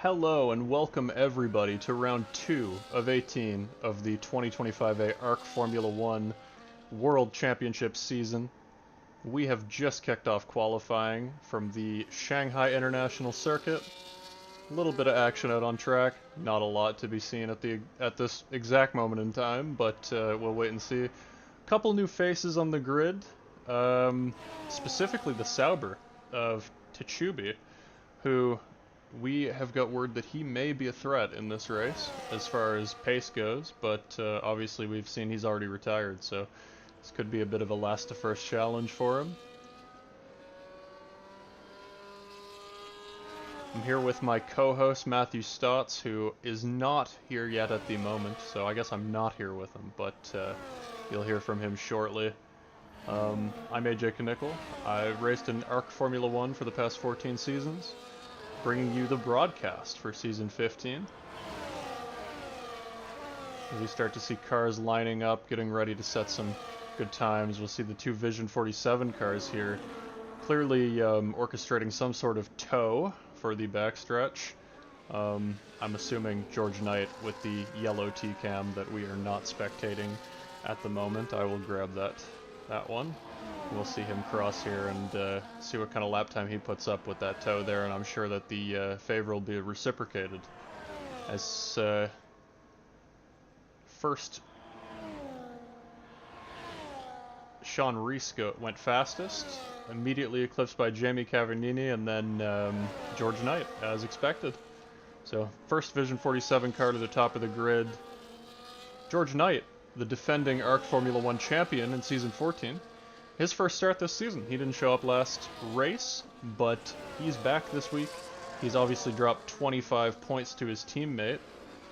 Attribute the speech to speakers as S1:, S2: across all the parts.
S1: Hello and welcome everybody to round 2 of 18 of the 2025A ARC Formula 1 World Championship season. We have just kicked off qualifying from the Shanghai International Circuit. A little bit of action out on track, not a lot to be seen at this exact moment in time, but we'll wait and see. A couple new faces on the grid, specifically the Sauber of Tsubi, who we have got word that he may be a threat in this race as far as pace goes, but obviously we've seen he's already retired, so this could be a bit of a last to first challenge for him. I'm here with my co-host Matthew Stotts, who is not here yet at the moment, so I guess I'm not here with him, but you'll hear from him shortly. I'm AJ Knickel. I raced in ARC Formula 1 for the past 14 seasons, bringing you the broadcast for season 15. As we start to see cars lining up, getting ready to set some good times, we'll see the two Vision 47 cars here, clearly orchestrating some sort of tow for the backstretch. I'm assuming George Knight with the yellow T-cam that we are not spectating at the moment. I will grab that one. We'll see him cross here and see what kind of lap time he puts up with that tow there, and I'm sure that the favor will be reciprocated. As first, Sean Rees went fastest, immediately eclipsed by Jamie Cavernini, and then George Knight, as expected. So, first Vision 47 car to the top of the grid. George Knight, the defending ARC Formula 1 champion in Season 14. His first start this season. He didn't show up last race, but he's back this week. He's obviously dropped 25 points to his teammate.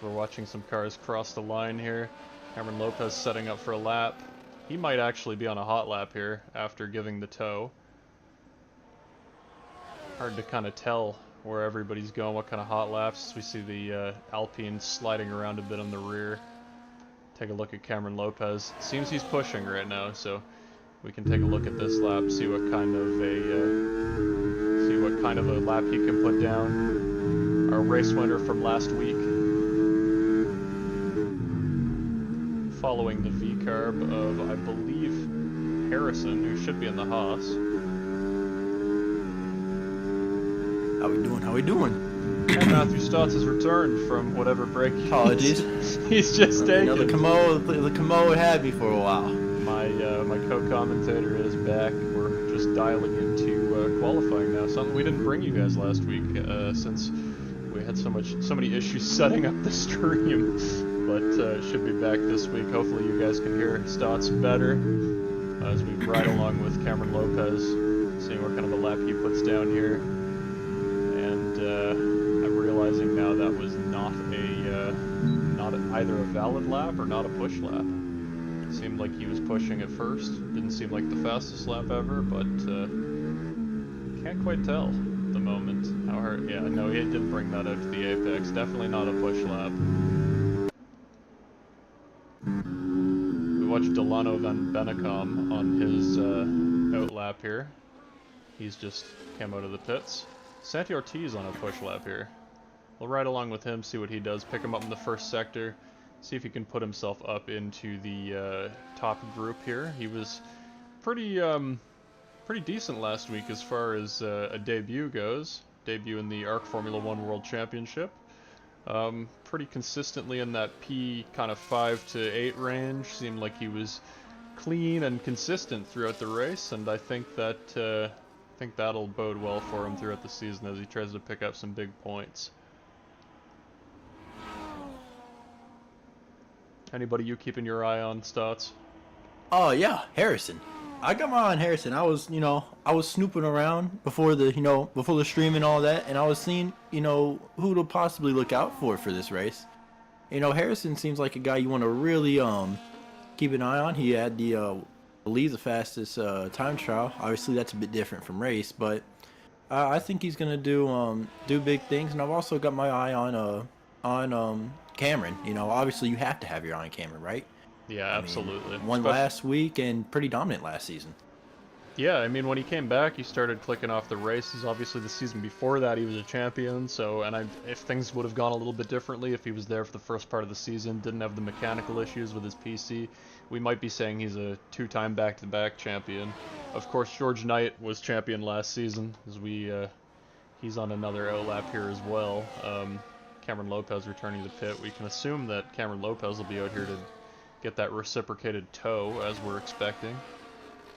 S1: We're watching some cars cross the line here. Cameron Lopez setting up for a lap. He might actually be on a hot lap here after giving the tow. Hard to kind of tell where everybody's going, what kind of hot laps. We see the Alpine sliding around a bit on the rear. Take a look at Cameron Lopez. Seems he's pushing right now, so we can take a look at this lap, see what kind of a lap he can put down. Our race winner from last week, following the V-carb of, I believe, Harrison, who should be in the Haas.
S2: How we doing? How we doing?
S1: And Matthew Stotts has returned from whatever break
S2: Apologies.
S1: he's just taken.
S2: You know, the Camo had me for a while.
S1: My co-commentator is back. We're just dialing into qualifying now. Something we didn't bring you guys last week since we had so many issues setting up the stream. But should be back this week. Hopefully you guys can hear Stotts better as we ride along with Cameron Lopez, seeing what kind of a lap he puts down here. And I'm realizing now that was not either a valid lap or not a push lap. Seemed like he was pushing at first. Didn't seem like the fastest lap ever, but can't quite tell at the moment. How hard? Yeah, no, he did bring that out to the apex. Definitely not a push lap. We watched Delano Van Bennekom on his out lap here. He's just came out of the pits. Santi Ortiz on a push lap here. We'll ride along with him, see what he does, pick him up in the first sector, see if he can put himself up into the top group here. He was pretty decent last week as far as a debut goes. Debut in the ARC Formula 1 World Championship. Pretty consistently in that P kind of 5 to 8 range. Seemed like he was clean and consistent throughout the race, and I think that'll bode well for him throughout the season as he tries to pick up some big points. Anybody you keeping your eye on, Stotts?
S2: Oh yeah, Harrison. I got my eye on Harrison. I was snooping around before the stream and all that, and I was seeing, who to possibly look out for this race. Harrison seems like a guy you want to really keep an eye on. He had I believe the fastest time trial. Obviously that's a bit different from race, but I think he's gonna do big things. And I've also got my eye on Cameron. Obviously you have to have your eye on Cameron, right?
S1: Yeah, absolutely.
S2: Won last week and pretty dominant last season.
S1: Yeah, I mean, when he came back, he started clicking off the races. Obviously, the season before that, he was a champion. So, and if things would have gone a little bit differently, if he was there for the first part of the season, didn't have the mechanical issues with his PC, we might be saying he's a two-time back-to-back champion. Of course, George Knight was champion last season, as he's on another outlap here as well. Cameron Lopez returning to the pit. We can assume that Cameron Lopez will be out here to get that reciprocated tow, as we're expecting.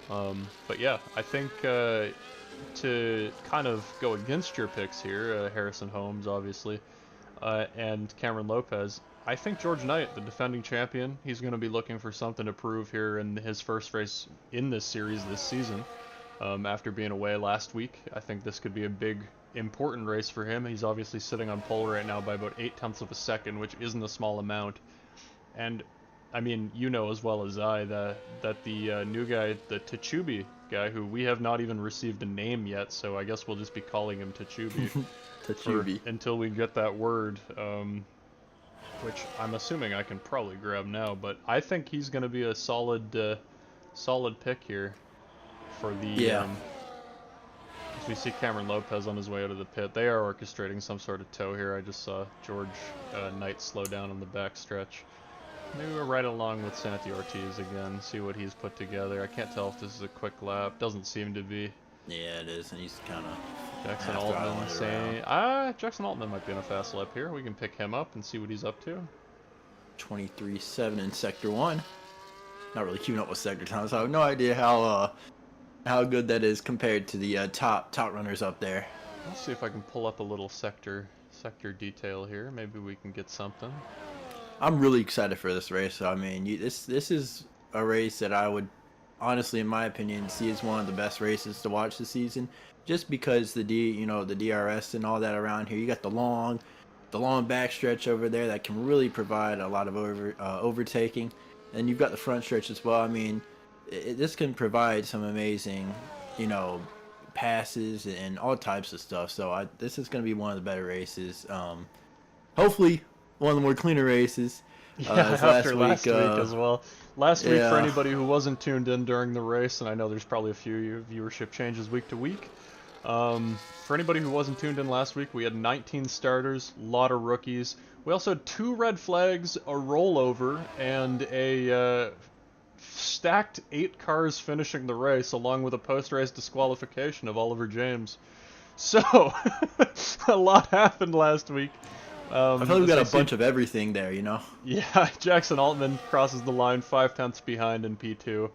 S1: But yeah, I think to kind of go against your picks here, Harrison Holmes, obviously, and Cameron Lopez, I think George Knight, the defending champion, he's going to be looking for something to prove here in his first race in this series this season. After being away last week, I think this could be a big, important race for him. He's obviously sitting on pole right now by about 0.8 of a second, which isn't a small amount. And I mean, you know as well as I that the new guy, the Tachubi guy, who we have not even received a name yet, so I guess we'll just be calling him Tachubi until we get that word, which I'm assuming I can probably grab now. But I think he's going to be a solid, solid pick here for the.
S2: Yeah.
S1: As we see Cameron Lopez on his way out of the pit, they are orchestrating some sort of tow here. I just saw George Knight slow down on the back stretch. Maybe we're right along with Santi Ortiz again, see what he's put together. I can't tell if this is a quick lap. Doesn't seem to be.
S2: Yeah, it is, and he's kind of
S1: Jackson Altman saying, Jackson Altman might be in a fast lap here. We can pick him up and see what he's up to.
S2: 23.7 in Sector 1. Not really keeping up with sector times, so I have no idea how good that is compared to the top runners up there.
S1: Let's see if I can pull up a little sector detail here. Maybe we can get something.
S2: I'm really excited for this race. I mean, this is a race that I would honestly, in my opinion, see as one of the best races to watch this season, just because the DRS and all that around here. You got the long backstretch over there that can really provide a lot of overtaking, and you've got the front stretch as well. I mean, this can provide some amazing, passes and all types of stuff. So this is going to be one of the better races. Hopefully, one of the more cleaner races.
S1: After last week as well. Last week,
S2: yeah.
S1: for anybody who wasn't tuned in during the race, and I know there's probably a few viewership changes week to week. For anybody who wasn't tuned in last week, we had 19 starters, a lot of rookies. We also had 2 red flags, a rollover, and a stacked 8 cars finishing the race, along with a post-race disqualification of Oliver James. So, a lot happened last week.
S2: I feel like we got a bunch of everything there,
S1: Yeah, Jackson Altman crosses the line 0.5 behind in P2.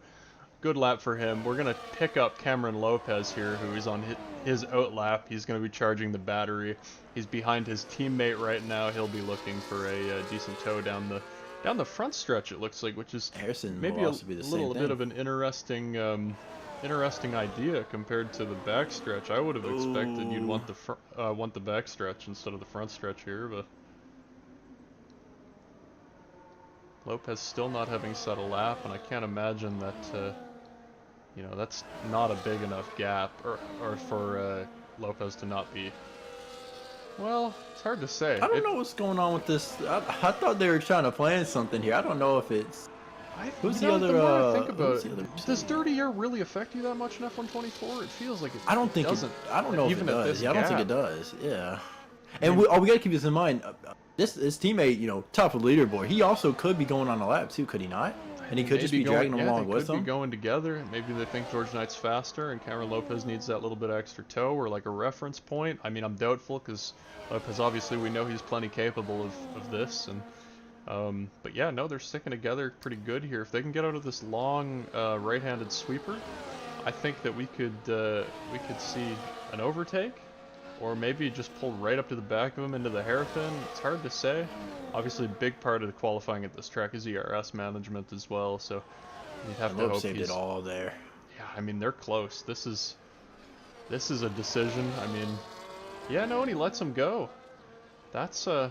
S1: Good lap for him. We're going to pick up Cameron Lopez here, who is on his out lap. He's going to be charging the battery. He's behind his teammate right now. He'll be looking for a decent tow down the front stretch, it looks like, which is
S2: Harrison
S1: maybe
S2: will also be the same
S1: little
S2: thing.
S1: bit of an interesting idea compared to the back stretch. I would have expected you'd want the back stretch instead of the front stretch here, but Lopez still not having set a lap, and I can't imagine that that's not a big enough gap or for Lopez to not be. Well, it's hard to say.
S2: I don't know what's going on with this. I thought they were trying to plan something here. I don't know if it's. Who's the other?
S1: The more I think about it, does dirty air really affect you that much in F124? It feels like it.
S2: I don't think it
S1: doesn't.
S2: I don't know
S1: even
S2: if it
S1: at
S2: does.
S1: this
S2: Yeah, I don't think
S1: gap.
S2: it does. Yeah. And we got to keep this in mind. This teammate, top of the leaderboard. He also could be going on a lap too, could he not? And he could just be dragging them along with
S1: them.
S2: them.
S1: Be going together. Maybe they think George Knight's faster, and Cameron Lopez needs that little bit of extra tow or like a reference point. I mean, I'm doubtful because Lopez, obviously, we know he's plenty capable of this. And but yeah, no, they're sticking together pretty good here. If they can get out of this long right-handed sweeper, I think that we could see an overtake. Or maybe just pull right up to the back of him into the hairpin. It's hard to say. Obviously, a big part of the qualifying at this track is ERS management as well. So you'd have to hope
S2: saved it all there.
S1: Yeah, I mean they're close. This is a decision. I mean, yeah, no, and he lets him go. That's I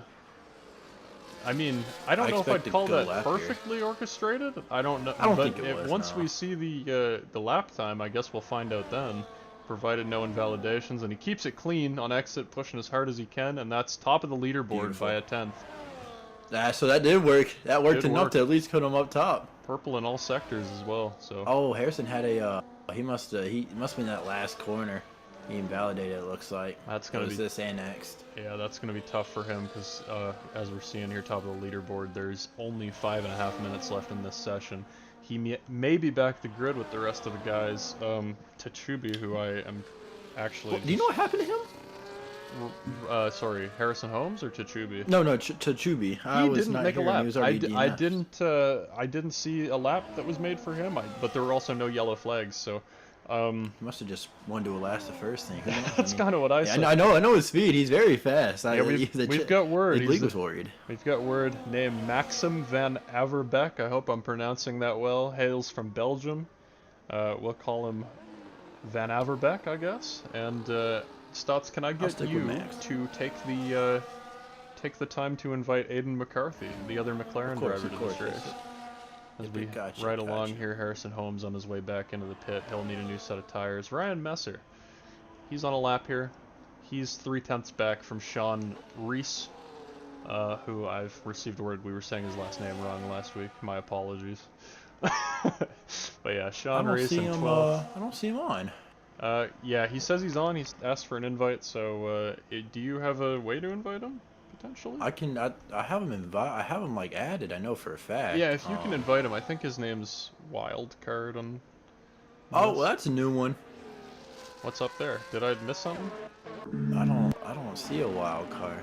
S1: mean, I don't know if I'd call that perfectly orchestrated. I don't know.
S2: I don't think it was.
S1: Once we see the lap time, I guess we'll find out then. Provided no invalidations, and he keeps it clean on exit, pushing as hard as he can, and that's top of the leaderboard by a 10th.
S2: So that did work. That worked enough to at least put him up top.
S1: Purple in all sectors as well. So.
S2: Oh, Harrison had a He must be in that last corner. He invalidated. It looks like.
S1: That's
S2: It
S1: gonna
S2: was
S1: be
S2: this and next.
S1: Yeah, that's going to be tough for him because, as we're seeing here, top of the leaderboard, there's only 5.5 minutes left in this session. He may be back to grid with the rest of the guys. Tachubi, who I am actually
S2: Do you know what happened to him?
S1: sorry, Harrison Holmes or Tachubi?
S2: No, Tachubi. I
S1: He
S2: was
S1: didn't
S2: not
S1: make a
S2: hearing.
S1: lap.
S2: He was already DNF'd.
S1: I didn't see a lap that was made for him. But there were also no yellow flags, so.
S2: He must have just wanted to last the first thing.
S1: That's kind of what I said.
S2: I know his speed. He's very fast.
S1: Yeah, we've got word.
S2: The league was worried.
S1: We've got word named Maxim van Averbeck. I hope I'm pronouncing that well. Hails from Belgium. We'll call him Van Averbeck, I guess. And Stotts, can I get you to take the time to invite Aiden McCarthy, the other McLaren driver, to this race? As we ride along here, Harrison Holmes on his way back into the pit. He'll need a new set of tires. Ryan Messer, he's on a lap here. He's 3/10 back from Sean Reese, who I've received word we were saying his last name wrong last week. My apologies. But yeah, Sean Reese in 12th.
S2: I don't see him on.
S1: Yeah, he says he's on. He's asked for an invite. So, do you have a way to invite him? Potentially?
S2: I have him I have him like added. I know for a fact.
S1: Yeah, if you can invite him, I think his name's Wildcard on.
S2: Oh, well, that's a new one.
S1: What's up there? Did I miss something?
S2: I don't see a wild card.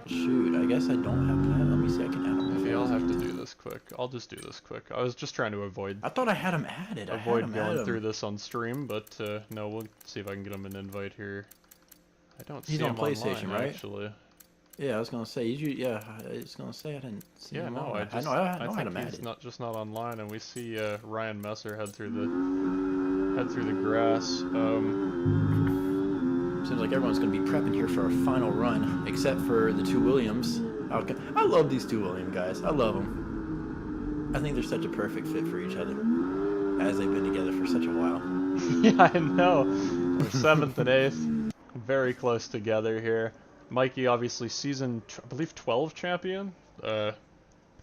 S2: Shoot. I guess I don't have that. Let me see. I can add him.
S1: Maybe I'll have to do this quick. I'll just do this quick. I was just trying to avoid.
S2: I thought I had him added.
S1: Going through this on stream, but no. We'll see if I can get him an invite here. I don't see
S2: him
S1: on
S2: PlayStation,
S1: online,
S2: right?
S1: Actually.
S2: Yeah, I was gonna say. I was gonna say I didn't see him.
S1: No,
S2: I
S1: think he's not online, and we see Ryan Messer head through the grass.
S2: Seems like everyone's gonna be prepping here for a final run, except for the two Williams. I love these two Williams guys. I love them. I think they're such a perfect fit for each other, as they've been together for such a while.
S1: Yeah, I know. They're 7th and 8th, very close together here. Mikey, obviously, I believe 12 champion,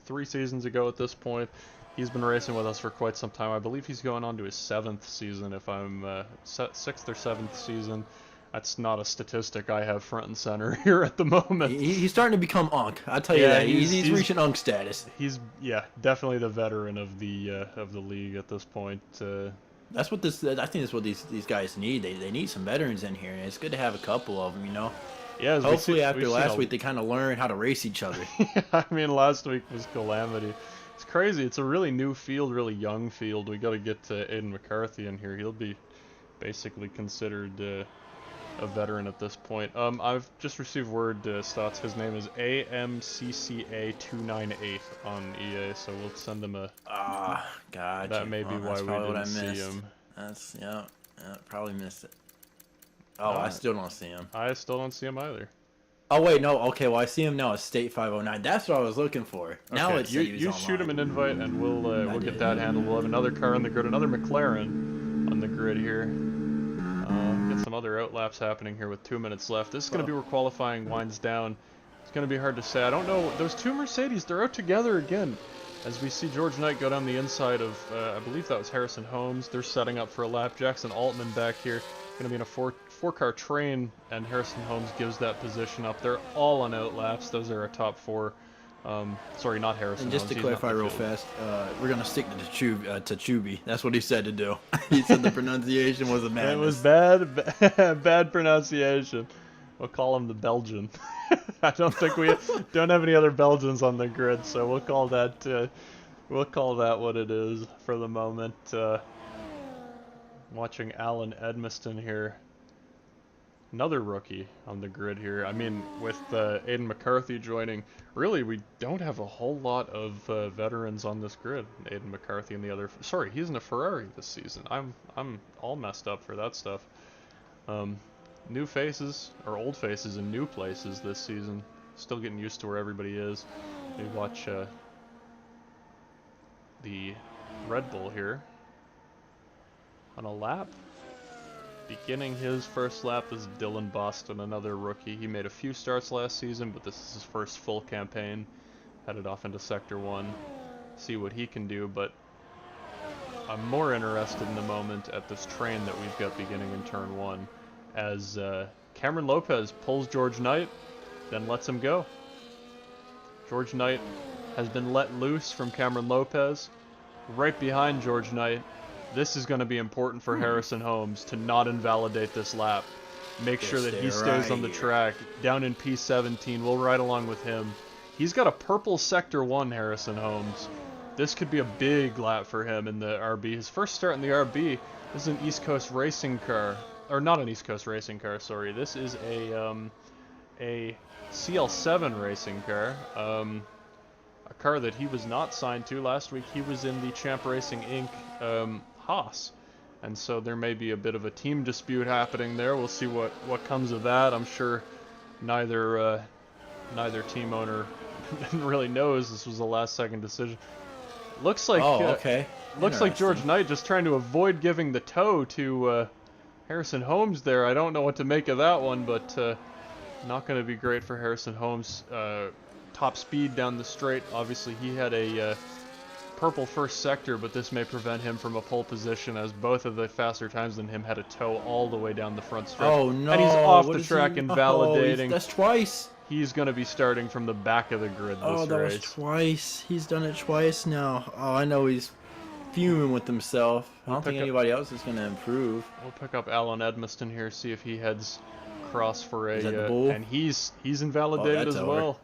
S1: 3 seasons ago at this point. He's been racing with us for quite some time. I believe he's going on to his 7th season, if I'm 6th or 7th season. That's not a statistic I have front and center here at the moment.
S2: He's starting to become Unk. I tell you that. He's reaching Unk status.
S1: He's definitely the veteran of the league at this point.
S2: That's what I think that's what these guys need. They need some veterans in here, and it's good to have a couple of them. You know.
S1: Yeah.
S2: Hopefully after last week they kind of learn how to race each other.
S1: I mean, last week was calamity. It's crazy. It's a really new field, really young field. We got to get Aiden McCarthy in here. He'll be basically considered a veteran at this point. I've just received word, Stotts. His name is AMCCA298 on EA, so we'll send him a.
S2: Gotcha.
S1: That may be why we didn't see him.
S2: That's probably missed it. Oh, I still don't see him.
S1: I still don't see him either.
S2: Oh wait, no. Okay, well I see him now as State 509. That's what I was looking for. Now
S1: Okay,
S2: it's
S1: you shoot him an invite, and we'll get that handled. We'll have another car on the grid, another McLaren on the grid here. Get some other outlaps happening here with 2 minutes left. This is going to be where qualifying winds down. It's going to be hard to say. I don't know. Those two Mercedes, they're out together again. As we see George Knight go down the inside of, I believe that was Harrison Holmes. They're setting up for a lap. Jackson Altman back here. Going to be in a four-car train, and Harrison Holmes gives that position up. They're all on outlaps. Those are our top 4. Sorry, not Harrison.
S2: And just
S1: Holmes.
S2: to clarify real fast, we're gonna stick to Chubi. That's what he said to do. He said the pronunciation was a madness.
S1: It was bad pronunciation. We'll call him the Belgian. I don't think we don't have any other Belgians on the grid, so we'll call that what it is for the moment. Watching Alan Edmiston here. Another rookie on the grid here. I mean, with Aiden McCarthy joining, really we don't have a whole lot of veterans on this grid. Aiden McCarthy and the other. Sorry, he's in a Ferrari this season. I'm all messed up for that stuff. New faces or old faces in new places this season. Still getting used to where everybody is. We watch the Red Bull here on a lap. Beginning his first lap is Dylan Boston, another rookie. He made a few starts last season, but this is his first full campaign. Headed off into Sector 1. See what he can do, but I'm more interested in the moment at this train that we've got beginning in turn 1, as Cameron Lopez pulls George Knight, then lets him go. George Knight has been let loose from Cameron Lopez, right behind George Knight. This is going to be important for Harrison Holmes to not invalidate this lap. Make sure that he stays on the track. Down in P17, we'll ride along with him. He's got a purple Sector 1, Harrison Holmes. This could be a big lap for him in the RB. His first start in the RB. This is an East Coast racing car. Or not an East Coast racing car, sorry. This is a CL7 racing car. A car that he was not signed to. Last week he was in the Champ Racing Inc. Haas. And so there may be a bit of a team dispute happening there. We'll see what comes of that. I'm sure neither team owner really knows this was a last-second decision. Looks like looks like George Knight just trying to avoid giving the toe to Harrison Holmes there. I don't know what to make of that one, but not going to be great for Harrison Holmes. Top speed down the straight. Obviously, he had a purple first sector, but this may prevent him from a pole position, as both of the faster times than him had a toe all the way down the front stretch.
S2: Oh no!
S1: And he's off the track, invalidating.
S2: That's twice.
S1: He's going to be starting from the back of the grid this race.
S2: Oh, that was twice. He's done it twice now. Oh, I know he's fuming with himself. I don't think anybody else is going to improve.
S1: We'll pick up Alan Edmiston here, see if he heads across for a...
S2: bull?
S1: And he's invalidated as well.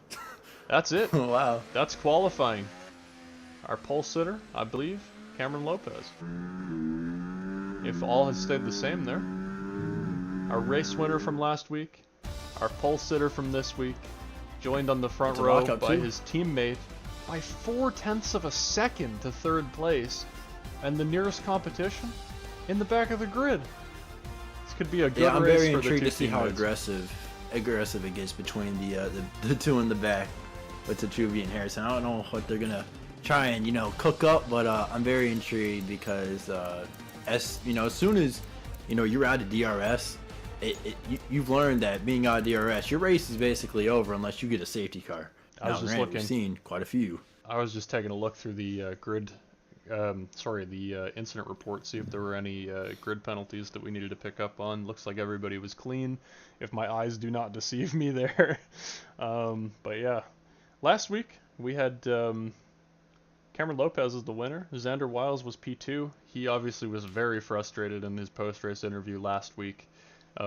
S1: That's it.
S2: Wow.
S1: That's qualifying. Our pole sitter, I believe, Cameron Lopez. If all has stayed the same there. Our race winner from last week, our pole sitter from this week, joined on the front row by his teammate by 0.4 of a second to third place, and the nearest competition in the back of the grid. This could be a good race for the two teammates.
S2: I'm very intrigued to see how aggressive it gets between the two in the back with Tetsubi and Harrison. I don't know what they're gonna try and cook up, but I'm very intrigued because as soon as you're out of DRS, you've learned that being out of DRS, your race is basically over unless you get a safety car.
S1: I was just looking.
S2: We've seen quite a few.
S1: I was just taking a look through the the incident report, see if there were any grid penalties that we needed to pick up on. Looks like everybody was clean, if my eyes do not deceive me there. But yeah, last week we had Cameron Lopez as the winner. Xander Wiles was P2. He obviously was very frustrated in his post-race interview last week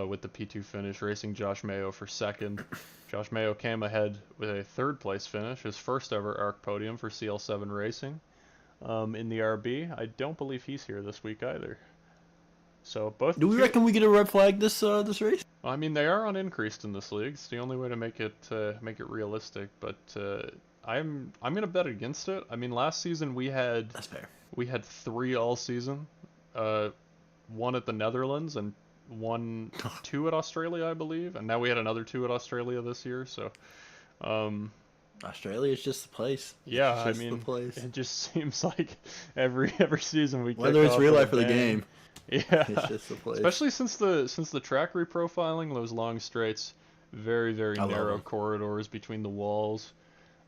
S1: with the P2 finish, racing Josh Mayo for second. Josh Mayo came ahead with a third place finish, his first ever ARC podium for CL7 Racing. In the RB, I don't believe he's here this week either. So both.
S2: Do we reckon we get a red flag this race?
S1: I mean, they are unincreased in this league. It's the only way to make it realistic. But I'm gonna bet against it. I mean, last season that's fair. We had 3 all season, 1 at the Netherlands and 2 at Australia, I believe, and now we had another 2 at Australia this year. So.
S2: Australia is just the place.
S1: Yeah, I mean, it just seems like every season we
S2: whether it's real life or the game.
S1: Yeah,
S2: it's just the place.
S1: Especially since the track reprofiling, those long straights, very narrow corridors between the walls,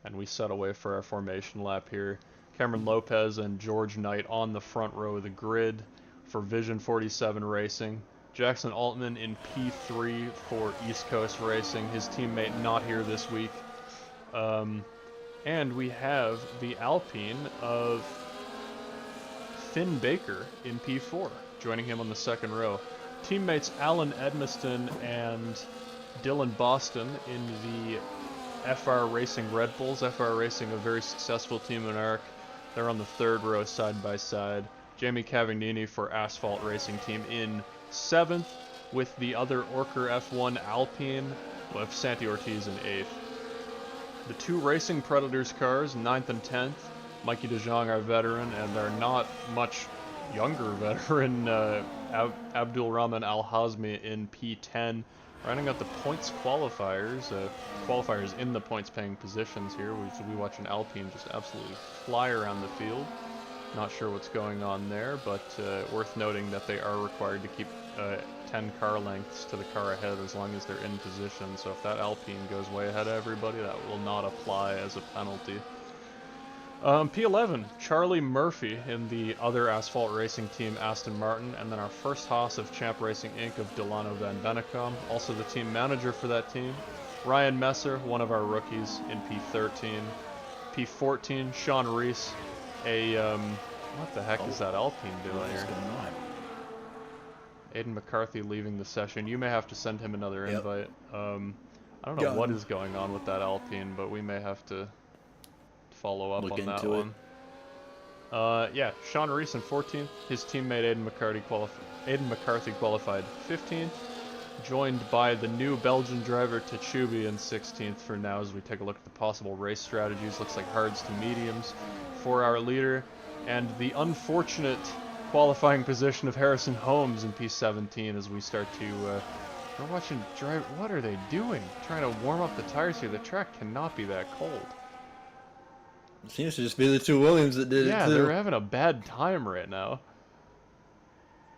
S1: and we set away for our formation lap here. Cameron Lopez and George Knight on the front row of the grid for Vision 47 Racing. Jackson Altman in P3 for East Coast Racing. His teammate not here this week. And we have the Alpine of Finn Baker in P4, joining him on the second row. Teammates Alan Edmiston and Dylan Boston in the FR Racing Red Bulls. FR Racing, a very successful team in ARC. They're on the third row side by side. Jamie Cavagnini for Asphalt Racing Team in 7th, with the other Orker F1 Alpine of Santi Ortiz in 8th. The 2 Racing Predators cars, 9th and 10th, Mikey DeJong, our veteran, and our not much younger veteran, Abdul Rahman Al-Hazmi in P10. Rounding out the points qualifiers, qualifiers in the points-paying positions here. We watch an Alpine just absolutely fly around the field. Not sure what's going on there, but worth noting that they are required to keep 10 car lengths to the car ahead as long as they're in position. So if that Alpine goes way ahead of everybody, that will not apply as a penalty. P11, Charlie Murphy in the other asphalt racing team, Aston Martin, and then our first Haas of Champ Racing Inc. of Delano Van Bennekom, also the team manager for that team. Ryan Messer, one of our rookies in P13. P14, Sean Reese, what the heck is that Alpine doing
S2: What is
S1: here?
S2: going on?
S1: Aiden McCarthy leaving the session. You may have to send him another invite. I don't know
S2: Got
S1: what
S2: him.
S1: is going on with that Alpine, but we may have to follow up
S2: Look
S1: on that
S2: into it.
S1: one. Yeah, Sean Reese in 14th. His teammate Aiden McCarthy qualified 15th. Joined by the new Belgian driver Tachubi in 16th for now as we take a look at the possible race strategies. Looks like hards to mediums for our leader. And the unfortunate qualifying position of Harrison Holmes in P17 as we start to... we're watching drive... What are they doing? Trying to warm up the tires here. The track cannot be that cold.
S2: It seems to just be the two Williams that did it
S1: Yeah,
S2: too.
S1: they're having a bad time right now.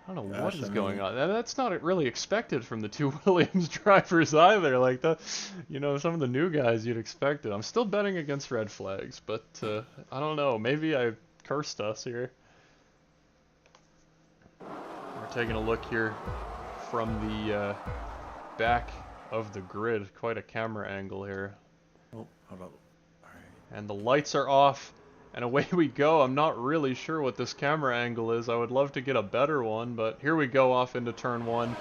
S1: I don't know what
S2: Gosh,
S1: is
S2: I
S1: going
S2: mean-
S1: on. And that's not really expected from the two Williams drivers either. Like that, you know, some of the new guys you'd expect it. I'm still betting against red flags, but I don't know. Maybe I cursed us here. We're taking a look here from the back of the grid. Quite a camera angle here.
S2: Oh, how about? All right.
S1: And the lights are off, and away we go. I'm not really sure what this camera angle is. I would love to get a better one, but here we go off into turn one.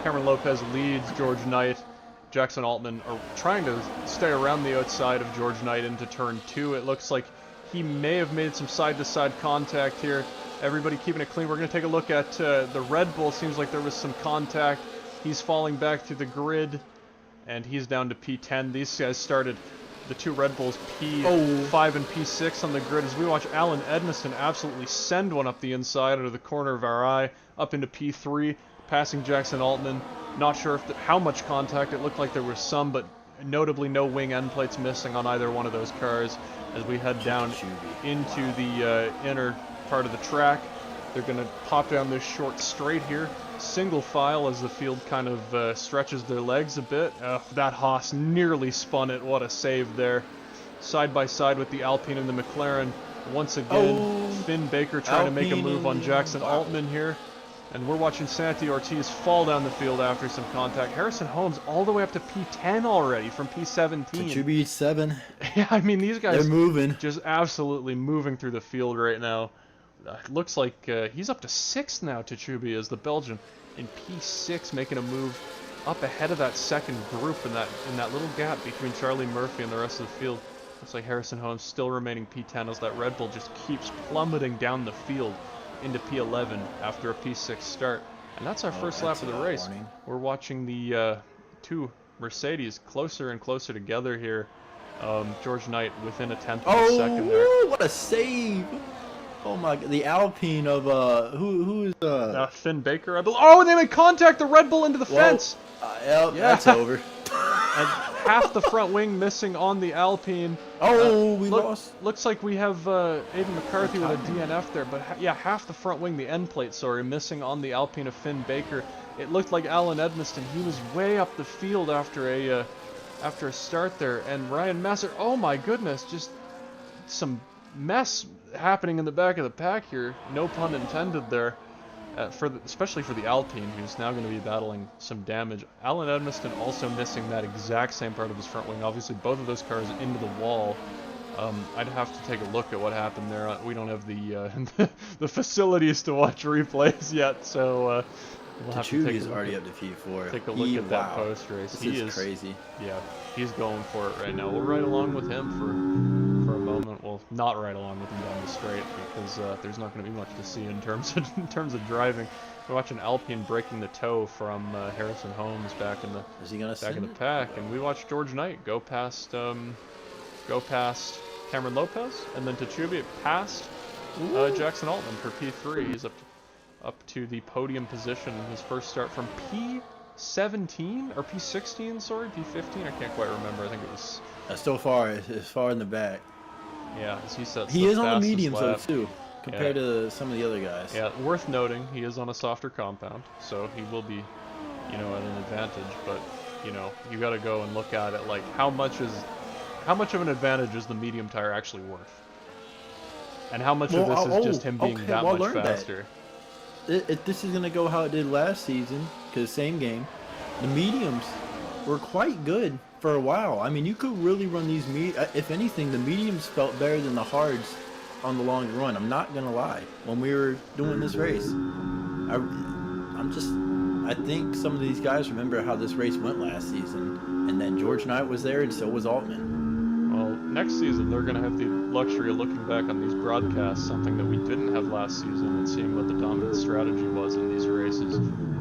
S1: Cameron Lopez leads George Knight. Jackson Altman are trying to stay around the outside of George Knight into turn two. It looks like he may have made some side-to-side contact here. Everybody keeping it clean. We're going to take a look at the Red Bull. Seems like there was some contact. He's falling back through the grid, and he's down to P10. These guys started the two Red Bulls P5 and P6 on the grid as we watch Alan Edmiston absolutely send one up the inside out of the corner of our eye up into P3, passing Jackson Altman. Not sure if how much contact. It looked like there was some, but notably no wing end plates missing on either one of those cars as we head down into the inner part of the track. They're going to pop down this short straight here, single file as the field kind of stretches their legs a bit. That Haas nearly spun it. What a save there. Side by side with the Alpine and the McLaren. Once again, Finn Baker trying to make a move on Jackson Altman here. And we're watching Santi Ortiz fall down the field after some contact. Harrison Holmes all the way up to P10 already from P17.
S2: It should be 7.
S1: Yeah, I mean, these guys
S2: They're moving.
S1: just absolutely moving through the field right now. It looks like he's up to 6th now, Tachubi, as the Belgian in P6, making a move up ahead of that second group in that little gap between Charlie Murphy and the rest of the field. Looks like Harrison Holmes still remaining P10 as that Red Bull just keeps plummeting down the field into P11 after a P6 start. And that's our first lap of the race.
S2: Warning.
S1: We're watching the two Mercedes closer and closer together here. George Knight within a tenth of a second there.
S2: Oh, what a save! Oh my god, the Alpine of who is
S1: Finn Baker, I believe. Oh, and they made contact. The Red Bull into the fence.
S2: Yep,
S1: Yeah.
S2: that's over.
S1: And half the front wing missing on the Alpine.
S2: Oh, we lost.
S1: Looks like we have Aiden McCarthy with a DNF there, but yeah, half the front wing, the end plate, sorry, missing on the Alpine of Finn Baker. It looked like Alan Edmiston. He was way up the field after a start there, and Ryan Messer. Oh my goodness, just some mess happening in the back of the pack here. No pun intended there. Especially for the Alpine, who's now going to be battling some damage. Alan Edmiston also missing that exact same part of his front wing. Obviously, both of those cars into the wall. I'd have to take a look at what happened there. We don't have the the facilities to watch replays yet, so we'll have to take a look
S2: already up to P4.
S1: Take a look at that post race.
S2: This is crazy.
S1: Yeah, he's going for it right now. We'll ride along with him for a moment. Well, not ride along with him down the straight because there's not going to be much to see in terms of driving. We're watching Alpine breaking the toe from Harrison Holmes back in the pack, and we watched George Knight go past Cameron Lopez, and then Tachubi passed Jackson Altman for P3. He's up to the podium position in his first start from P17 or P16, sorry, P15. I can't quite remember. I think it was.
S2: Still far. It's far in the back.
S1: Yeah, as he said.
S2: He is on the medium though too, compared to some of the other guys.
S1: Yeah, worth noting, he is on a softer compound, so he will be, at an advantage. But you got to go and look at it like how much of an advantage is the medium tire actually worth? And how much of
S2: Well,
S1: this is
S2: oh,
S1: just him being
S2: okay.
S1: that
S2: Well, I
S1: much
S2: learned that.
S1: faster?
S2: This is gonna go how it did last season, because same game. The mediums were quite good for a while. I mean, you could really run these if anything, the mediums felt better than the hards on the long run. I'm not gonna lie. When we were doing this race, I think some of these guys remember how this race went last season, and then George Knight was there, and so was Altman.
S1: Well, next season they're going to have the luxury of looking back on these broadcasts, something that we didn't have last season, and seeing what the dominant strategy was in these races.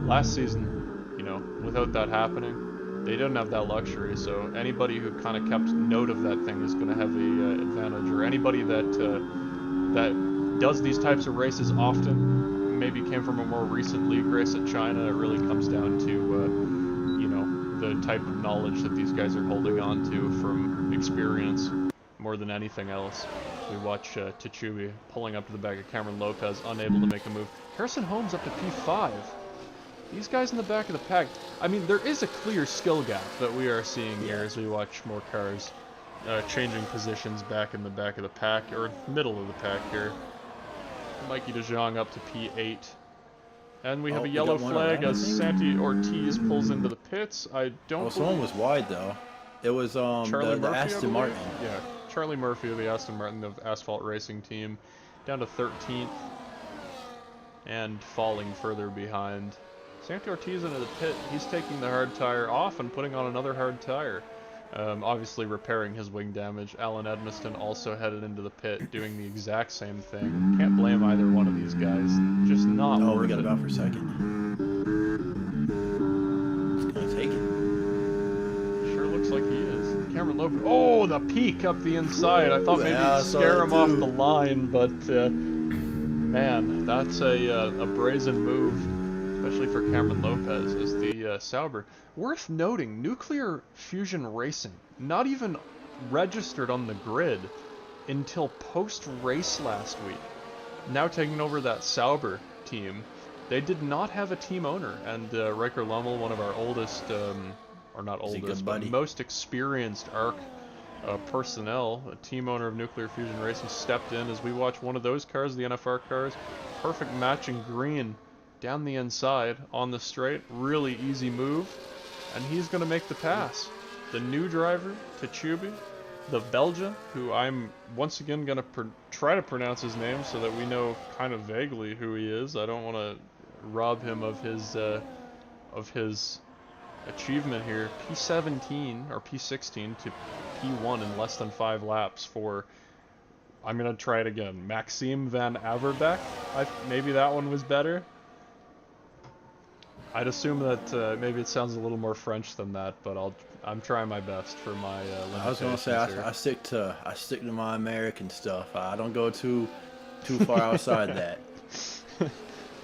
S1: Last season, you know, without that happening, they didn't have that luxury, so anybody who kind of kept note of that thing is going to have the advantage, or anybody that does these types of races often, maybe came from a more recent league race at China. It really comes down to, you know, the type of knowledge that these guys are holding on to from experience more than anything else. We watch Tachubi pulling up to the back of Cameron Lopez, unable to make a move. Harrison Holmes up to P5. These guys in the back of the pack, I mean, there is a clear skill gap that we are seeing here as we watch more cars changing positions back in the back of the pack, or middle of the pack here. Mikey DeJong up to P8. And we have a yellow flag as Santi Ortiz pulls into the pits. I don't.
S2: Oh, someone was wide though. It was
S1: Charlie
S2: the
S1: Murphy,
S2: Aston Martin.
S1: Yeah, Charlie Murphy of the Aston Martin of Asphalt Racing Team, down to 13th, and falling further behind. Santi Ortiz into the pit. He's taking the hard tire off and putting on another hard tire. Obviously repairing his wing damage. Alan Edmiston also headed into the pit, doing the exact same thing. Can't blame either one of these guys. Just not worth it.
S2: Oh, we got it out for a second. He's gonna take it.
S1: Sure looks like he is. Cameron Lopez. Oh, the peak up the inside. I thought maybe
S2: Yeah,
S1: scare him off the line, but man, that's a brazen move, especially for Cameron Lopez as the Sauber. Worth noting, Nuclear Fusion Racing, not even registered on the grid until post-race last week. Now taking over that Sauber team. They did not have a team owner, and Riker Lummel, one of our oldest, or not oldest, but most experienced ARC personnel, a team owner of Nuclear Fusion Racing, stepped in as we watch one of those cars, the NFR cars, perfect matching green down the inside on the straight, really easy move. And he's going to make the pass. The new driver, Tachubi, the Belgian, who I'm once again going to try to pronounce his name so that we know kind of vaguely who he is. I don't want to rob him of his achievement here. P17 or P16 to P1 in less than 5 laps for, I'm going to try it again, Maxime van Averbeck. Maybe that one was better. I'd assume that maybe it sounds a little more French than that, but I'm trying my best for my limitations.
S2: I was gonna say I stick to my American stuff. I don't go too far outside that.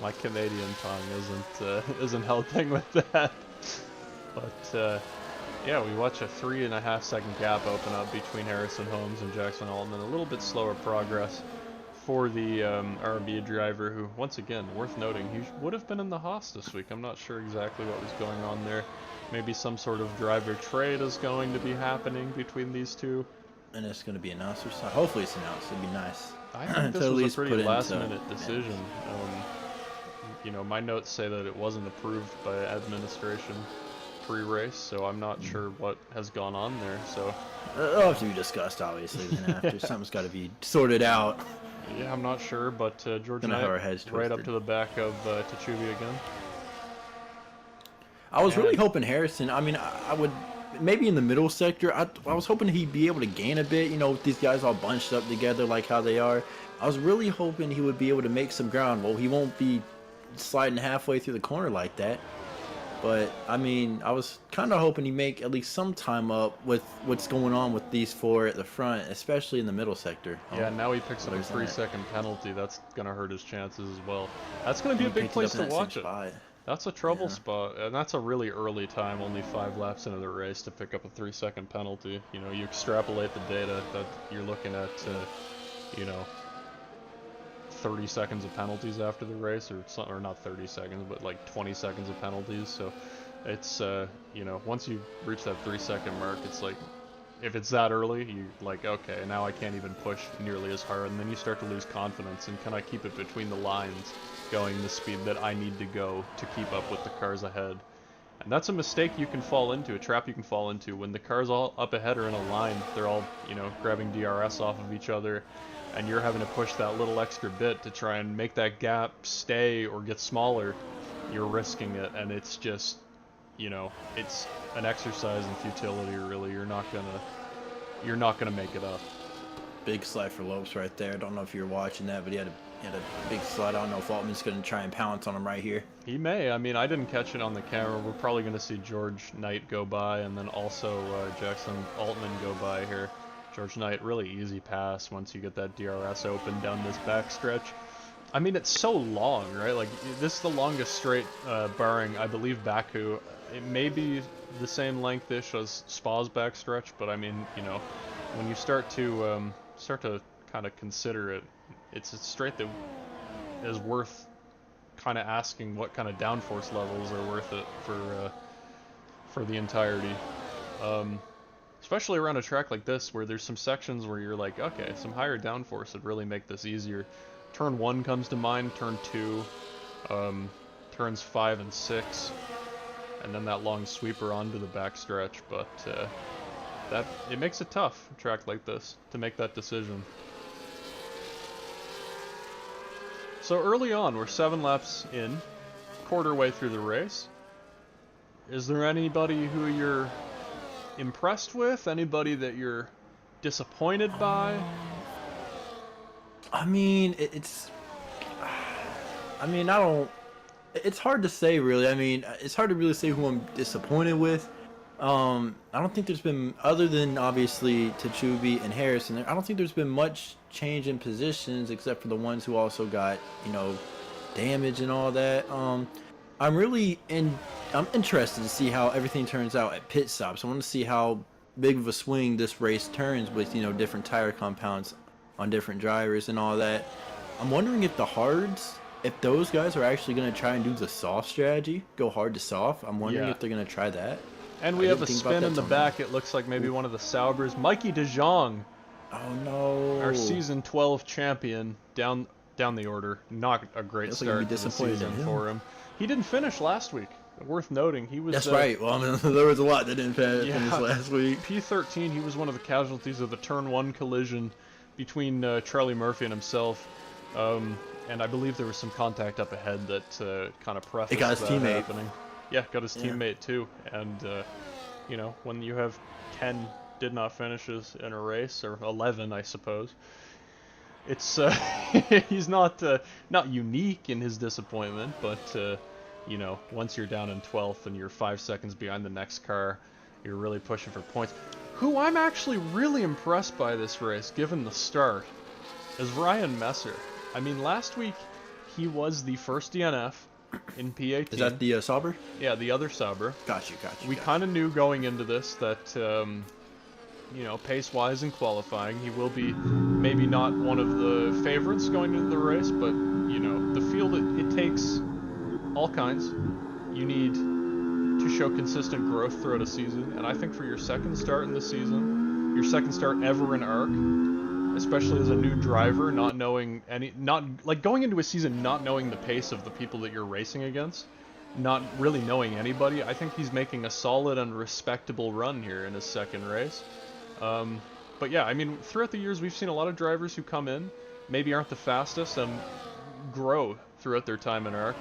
S1: My Canadian tongue isn't helping with that. But yeah, we watch a 3.5 second gap open up between Harrison Holmes and Jackson Altman. A little bit slower progress for the R&B driver, who, once again, worth noting, he would have been in the Haas this week. I'm not sure exactly what was going on there. Maybe some sort of driver trade is going to be happening between these two.
S2: And it's going to be announced, or hopefully it's announced. It'd be nice.
S1: I think this was a pretty last-minute decision. You know, my notes say that it wasn't approved by administration pre-race, so I'm not sure what has gone on there. So
S2: it'll have to be discussed, obviously, then after. Something's got to be sorted out.
S1: Yeah, I'm not sure, but George Knight right up to the back of Tachubi again.
S2: I was really hoping Harrison, I mean, I would, maybe in the middle sector, I was hoping he'd be able to gain a bit, you know, with these guys all bunched up together like how they are. I was really hoping he would be able to make some ground. Well, he won't be sliding halfway through the corner like that. But, I mean, I was kind of hoping he'd make at least some time up with what's going on with these four at the front, especially in the middle sector.
S1: Yeah, now he picks up a 3-second penalty. That's going to hurt his chances as well. That's going to be a big place to watch it. That's a trouble spot, and that's a really early time, only 5 laps into the race, to pick up a 3-second penalty. You know, you extrapolate the data that you're looking at, you know, 30 seconds of penalties after the race, or not 30 seconds, but like 20 seconds of penalties. So it's, you know, once you reach that 3-second mark, it's like if it's that early, you're like, okay, now I can't even push nearly as hard, and then you start to lose confidence, and can I keep it between the lines, going the speed that I need to go to keep up with the cars ahead? And that's a mistake you can fall into, a trap you can fall into. When the cars all up ahead are in a line, they're all, you know, grabbing DRS off of each other, and you're having to push that little extra bit to try and make that gap stay or get smaller. You're risking it, and it's just, you know, it's an exercise in futility, really. You're not gonna make it up.
S2: Big slide for Lopes right there. I don't know if you're watching that, but he had a big slide. I don't know if Altman's going to try and pounce on him right here.
S1: He may. I mean, I didn't catch it on the camera. We're probably going to see George Knight go by, and then also Jackson Altman go by here. George Knight, really easy pass once you get that DRS open down this backstretch. I mean, it's so long, right? Like, this is the longest straight, barring, I believe, Baku. It may be the same length-ish as Spa's backstretch, but I mean, you know, when you start to kind of consider it, it's a straight that is worth kind of asking what kind of downforce levels are worth it for the entirety. Especially around a track like this, where there's some sections where you're like, okay, some higher downforce would really make this easier. Turn 1 comes to mind, turn 2, turns 5 and 6, and then that long sweeper onto the backstretch, but it makes it tough, a track like this, to make that decision. So early on, we're 7 laps in, quarter way through the race. Is there anybody who you're impressed with? Anybody that you're disappointed by?
S2: I mean, it's hard to say, really. I mean, it's hard to really say who I'm disappointed with. I don't think there's been, other than obviously Tachubi and Harrison, I don't think there's been much change in positions except for the ones who also got, you know, damage and all that. I'm interested to see how everything turns out at pit stops. I want to see how big of a swing this race turns with, you know, different tire compounds on different drivers and all that. I'm wondering if the hards, if those guys are actually going to try and do the soft strategy, go hard to soft. I'm wondering if they're going to try that.
S1: And we have a spin in the back. It looks like maybe one of the Saubers. Mikey De Jong.
S2: Oh no.
S1: Our season 12 champion down the order. Not a great start to the season for him. He didn't finish last week. Worth noting, he was.
S2: That's right. Well, I mean, there was a lot that didn't finish last week.
S1: P13, he was one of the casualties of the turn 1 collision between Charlie Murphy and himself. And I believe there was some contact up ahead that kind of prefaced
S2: got his teammate
S1: happening. Yeah, got his teammate too. And you know, when you have 10 did not finishes in a race, or 11, I suppose, it's he's not unique in his disappointment, but you know, once you're down in 12th and you're 5 seconds behind the next car, you're really pushing for points. Who I'm actually really impressed by this race, given the start, is Ryan Messer. I mean, last week he was the first DNF in P18.
S2: Is that the Sauber?
S1: Yeah, the other Sauber.
S2: Gotcha.
S1: We kind of knew going into this that, you know, pace-wise in qualifying, he will be maybe not one of the favorites going into the race, but, you know, the field, it takes all kinds. You need to show consistent growth throughout a season, and I think for your second start in the season, your second start ever in ARC, especially as a new driver, not going into a season not knowing the pace of the people that you're racing against, not really knowing anybody, I think he's making a solid and respectable run here in his second race. But yeah, I mean, throughout the years we've seen a lot of drivers who come in, maybe aren't the fastest, and grow throughout their time in ARC.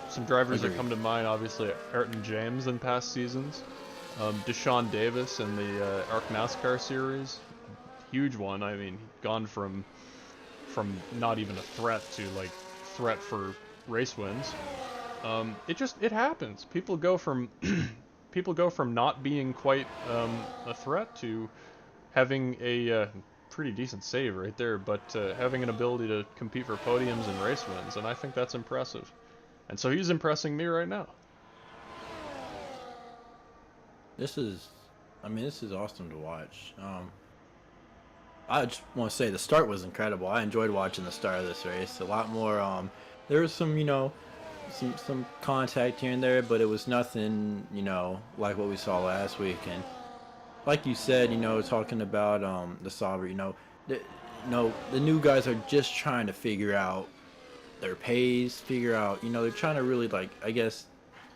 S1: Some drivers that come to mind, obviously, Ayrton James in past seasons, Deshaun Davis in the ARC NASCAR series, huge one. I mean, gone from not even a threat to like threat for race wins. It happens. People go from not being quite a threat to having a pretty decent save right there, but having an ability to compete for podiums and race wins, and I think that's impressive. And so he's impressing me right now.
S2: This is awesome to watch. I just want to say the start was incredible. I enjoyed watching the start of this race. A lot more. There was some, you know, some contact here and there, but it was nothing, you know, like what we saw last week. And like you said, talking about the Sauber, the, the new guys are just trying to figure out their pace, figure out, they're trying to really like, I guess,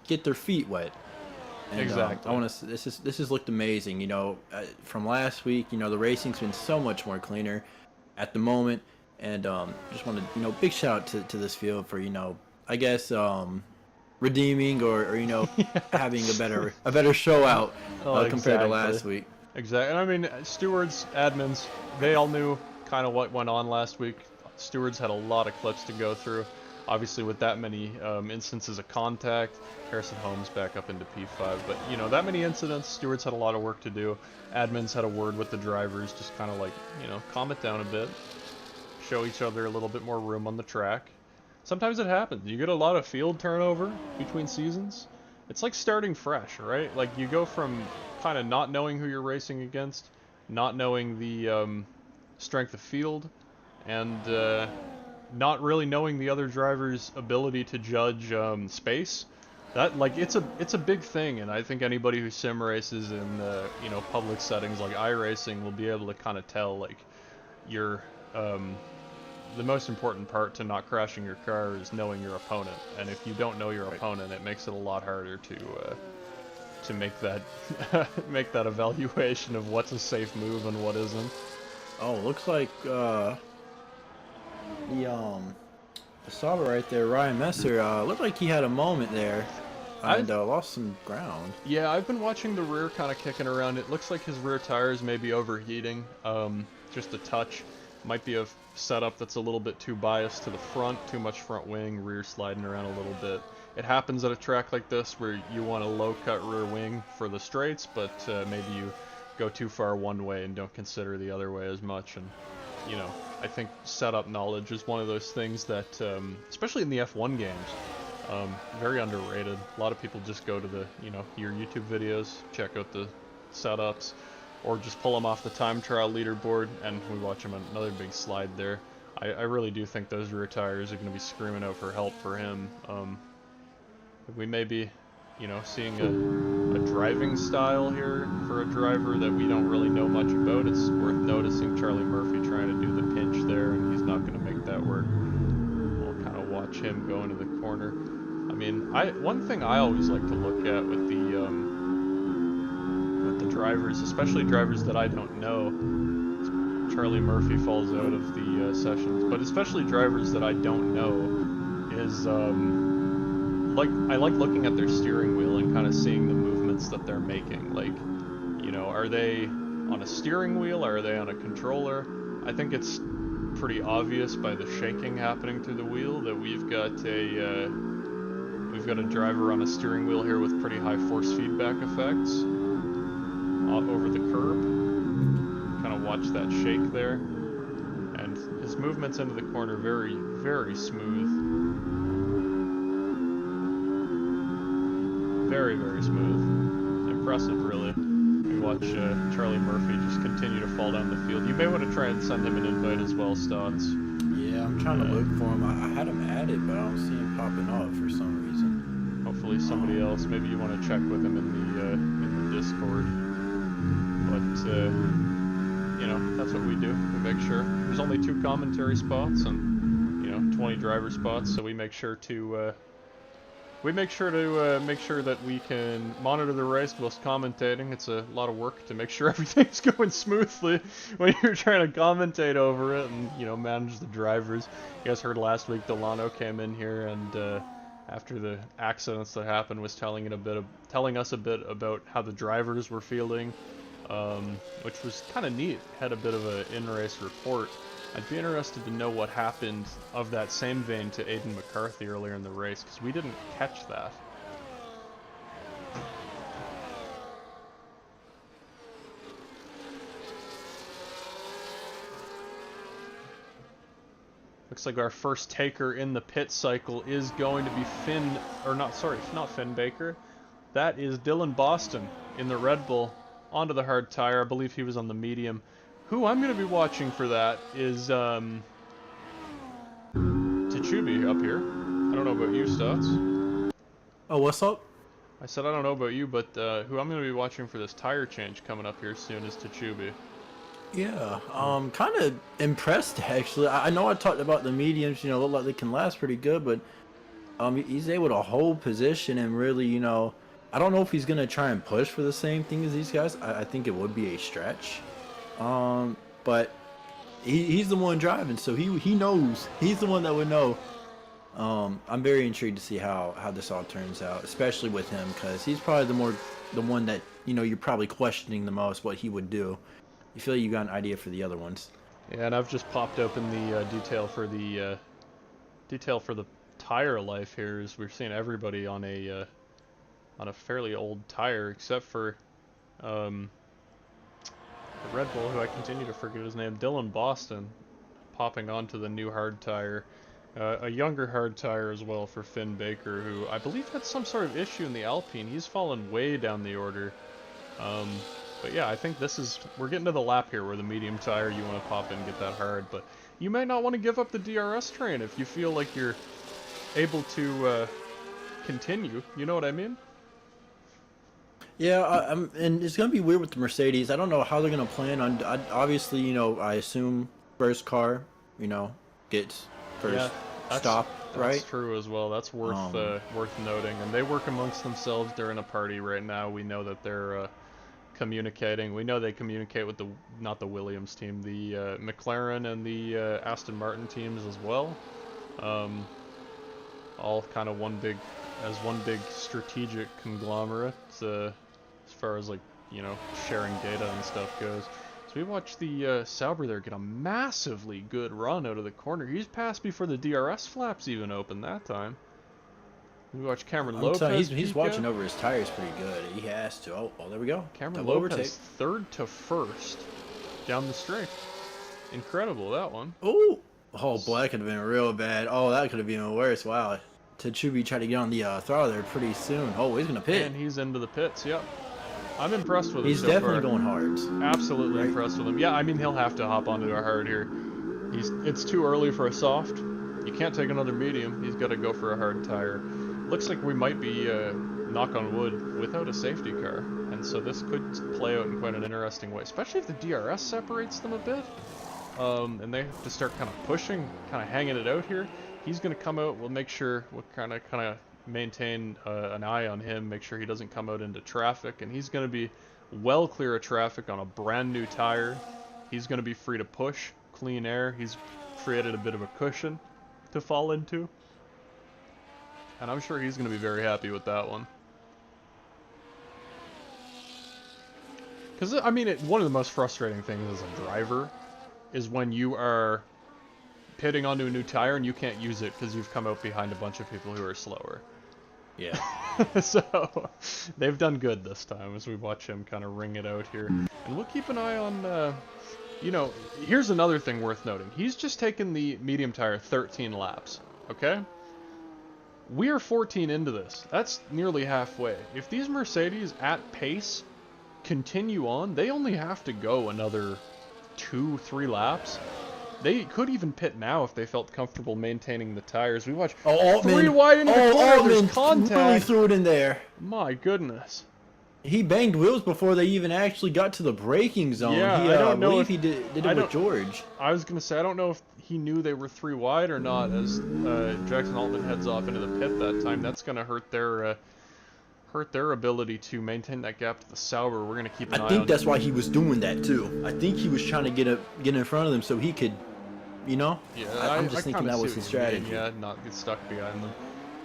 S2: get their feet wet. And I
S1: Exactly.
S2: want to. This has looked amazing. From last week. The racing's been so much more cleaner at the moment, and just want to big shout out to this field for I guess redeeming or
S1: Yeah.
S2: having a better show out
S1: Oh,
S2: compared to
S1: exactly.
S2: last week.
S1: Exactly. And I mean, stewards, admins, they all knew kind of what went on last week. Stewards had a lot of clips to go through. Obviously, with that many instances of contact, Harrison Holmes back up into P5. But, that many incidents, stewards had a lot of work to do. Admins had a word with the drivers, just kind of like, calm it down a bit. Show each other a little bit more room on the track. Sometimes it happens. You get a lot of field turnover between seasons. It's like starting fresh, right? Like you go from kind of not knowing who you're racing against, not knowing the strength of field, and not really knowing the other driver's ability to judge space. That like it's a big thing, and I think anybody who sim races in public settings like iRacing will be able to kind of tell like your the most important part to not crashing your car is knowing your opponent, and if you don't know your
S2: Right.
S1: opponent, it makes it a lot harder to make that make that evaluation of what's a safe move and what isn't.
S2: Oh, looks like the the Sauber right there, Ryan Messer, looked like he had a moment there and
S1: I've
S2: lost some ground.
S1: Yeah, I've been watching the rear kind of kicking around. It looks like his rear tires may be overheating, just a touch. Might be a setup that's a little bit too biased to the front, too much front wing, rear sliding around a little bit. It happens at a track like this where you want a low cut rear wing for the straights, but maybe you go too far one way and don't consider the other way as much. And I think setup knowledge is one of those things that, especially in the F1 games, very underrated. A lot of people just go to your YouTube videos, check out the setups, or just pull them off the time trial leaderboard, and we watch them on another big slide there. I really do think those rear tires are going to be screaming out for help for him. We may be, seeing a driving style here for a driver that we don't really know much about. It's worth noticing Charlie Murphy trying to do the pinch there, and he's not going to make that work. We'll kind of watch him go into the corner. I mean, one thing I always like to look at with the drivers, especially drivers that I don't know. Charlie Murphy falls out of the sessions, but especially drivers that I don't know, is I like looking at their steering wheel and kind of seeing the movements that they're making. Like, are they on a steering wheel? Are they on a controller? I think it's pretty obvious by the shaking happening through the wheel that we've got a driver on a steering wheel here with pretty high force feedback effects over the curb. Kind of watch that shake there, and his movements into the corner very, very smooth. Very, very smooth. Impressive, really. We watch Charlie Murphy just continue to fall down the field. You may want to try and send him an invite as well, Stotts.
S2: Yeah, I'm trying to look for him. I had him added, but I don't see him popping up for some reason.
S1: Hopefully somebody else. Maybe you want to check with him in the Discord. But that's what we do. We make sure. There's only 2 commentary spots and 20 driver spots, so we make sure to make sure that we can monitor the race whilst commentating. It's a lot of work to make sure everything's going smoothly when you're trying to commentate over it and manage the drivers. You guys heard last week Delano came in here and after the accidents that happened was telling us a bit about how the drivers were feeling, which was kind of neat. Had a bit of an in-race report. I'd be interested to know what happened of that same vein to Aiden McCarthy earlier in the race, because we didn't catch that. Looks like our first taker in the pit cycle is going to be not Finn Baker. That is Dylan Boston in the Red Bull onto the hard tire. I believe he was on the medium. Who I'm going to be watching for that is Tachubi up here. I don't know about you, Stotts.
S2: Oh, what's up?
S1: I said I don't know about you, but who I'm going to be watching for this tire change coming up here soon is Tachubi.
S2: Yeah, kind of impressed actually. I know I talked about the mediums, you know, look like they can last pretty good, but he's able to hold position and really, you know, I don't know if he's gonna try and push for the same thing as these guys. I think it would be a stretch, but he's the one driving, so he knows. He's the one that would know. I'm very intrigued to see how this all turns out, especially with him, because he's probably the one that, you know, you're probably questioning the most what he would do. You feel like you got an idea for the other ones.
S1: Yeah, and I've just popped open the detail for the tire life here. Is we're seeing everybody on a fairly old tire, except for um, the Red Bull, who I continue to forget his name, Dylan Boston, popping onto the new hard tire. A younger hard tire as well for Finn Baker, who I believe had some sort of issue in the Alpine. He's fallen way down the order. But yeah, I think we're getting to the lap here where the medium tire, you want to pop in and get that hard, but you may not want to give up the DRS train if you feel like you're able to continue. You know what I mean?
S2: Yeah, and it's gonna be weird with the Mercedes. I don't know how they're gonna plan on. Obviously, you know, I assume first car, you know, gets first stop, right?
S1: That's true as well. That's worth noting. And they work amongst themselves during a party right now. We know that they're communicating. We know they communicate with not the Williams team, the McLaren and the Aston Martin teams as well. All kind of one big strategic conglomerate as far as, like, you know, sharing data and stuff goes. So we watched the Sauber there get a massively good run out of the corner. He's passed before the DRS flaps even opened that time. We watched Cameron Lopez.
S2: He's watching over his tires pretty good. He has to. Oh, there we go.
S1: Cameron Lopez third to first down the straight. Incredible, that one.
S2: Oh, boy, that could have been real bad. Oh, that could have been even worse. Wow. Tachubi tried to get on the throttle there pretty soon. Oh, he's going to pit.
S1: And he's into the pits, yep. I'm impressed with him.
S2: He's definitely going hard.
S1: Absolutely impressed with him. Yeah, I mean, he'll have to hop onto a hard here. It's too early for a soft. You can't take another medium. He's got to go for a hard tire. Looks like we might be, knock on wood, without a safety car. And so this could play out in quite an interesting way, especially if the DRS separates them a bit. And they have to start kind of pushing, kind of hanging it out here. He's going to come out. We'll make sure we'll kind of maintain an eye on him, make sure he doesn't come out into traffic. And he's going to be well clear of traffic on a brand new tire. He's going to be free to push, clean air. He's created a bit of a cushion to fall into. And I'm sure he's going to be very happy with that one. Because, I mean, one of the most frustrating things as a driver is when you are pitting onto a new tire and you can't use it because you've come out behind a bunch of people who are slower.
S2: Yeah.
S1: So, they've done good this time as we watch him kind of ring it out here. And we'll keep an eye on, you know, here's another thing worth noting. He's just taken the medium tire 13 laps, okay? We are 14 into this. That's nearly halfway. If these Mercedes at pace continue on, they only have to go another 2-3 laps. They could even pit now if they felt comfortable maintaining the tires. We watch three wide into the corner. There's contact.
S2: Really threw it in there.
S1: My goodness.
S2: He banged wheels before they even actually got to the braking zone.
S1: Yeah,
S2: I don't know if he did it with George.
S1: I was gonna say I don't know if he knew they were 3 wide or not. As Jackson Altman heads off into the pit that time, that's gonna hurt their ability to maintain that gap to the Sauber. We're gonna keep an eye on.
S2: I think that's why he was doing that too. I think he was trying to get in front of them so he could, you know.
S1: Yeah,
S2: I'm just thinking that was his strategy.
S1: Yeah, not get stuck behind them.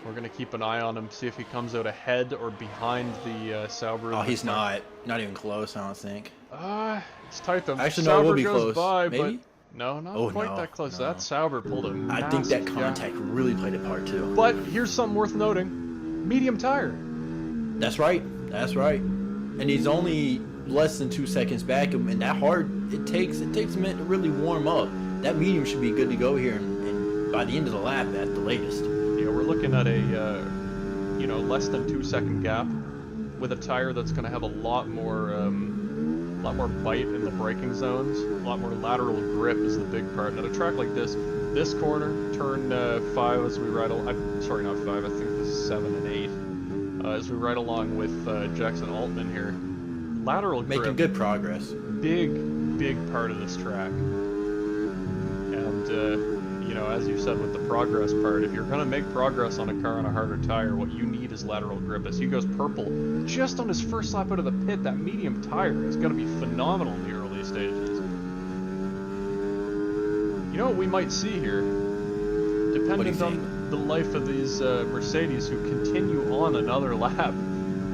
S1: We're going to keep an eye on him, see if he comes out ahead or behind the Sauber.
S2: Oh, he's not even close, I don't think.
S1: It's tight though.
S2: Actually,
S1: Sauber
S2: no, it will be
S1: goes
S2: close.
S1: by,
S2: Maybe?
S1: But no, not quite that close.
S2: No.
S1: That Sauber pulled him.
S2: I think that contact really played a part too.
S1: But here's something worth noting. Medium tire.
S2: That's right. And he's only less than 2 seconds back, and that hard, it takes a minute to really warm up. That medium should be good to go here, and by the end of the lap at the latest.
S1: Yeah, we're looking at a less than 2 second gap with a tire that's going to have a lot more bite in the braking zones. A lot more lateral grip is the big part. And at a track like this corner, turn 5 as we rattle. Sorry, not 5. I think this is 7 and as we ride along with Jackson Altman here. Lateral
S2: Making
S1: grip,
S2: good progress.
S1: big part of this track. And, you know, as you said with the progress part, if you're going to make progress on a car on a harder tire, what you need is lateral grip. As he goes purple, just on his first lap out of the pit, that medium tire is going to be phenomenal in the early stages. You know what we might see here? Depending on the life of these Mercedes who continue on another lap,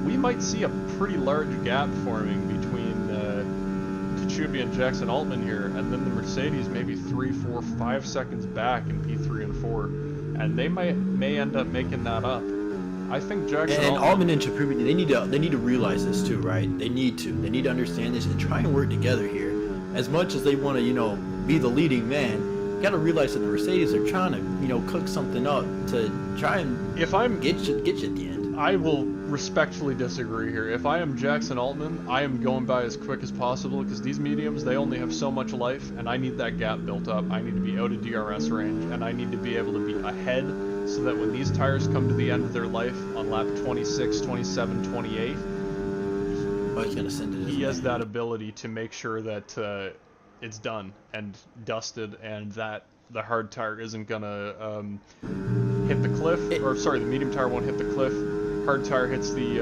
S1: we might see a pretty large gap forming between Tsubi and Jackson Altman here, and then the Mercedes maybe 3, 4, 5 seconds back in P3 and 4, and they may end up making that up. I think Jackson
S2: and Altman and Tsubi, they need to realize this too, right? They need to understand this and try and work together here. As much as they want to, you know, be the leading man, you got to realize that the Mercedes are trying to, you know, cook something up to try and get you at the end.
S1: I will respectfully disagree here. If I am Jackson Altman, I am going by as quick as possible because these mediums, they only have so much life, and I need that gap built up. I need to be out of DRS range, and I need to be able to be ahead so that when these tires come to the end of their life on lap 26, 27, 28,
S2: he's gonna send it.
S1: He has that ability to make sure that it's done and dusted, and that the hard tire isn't gonna hit the cliff, or sorry, the medium tire won't hit the cliff. Hard tire hits the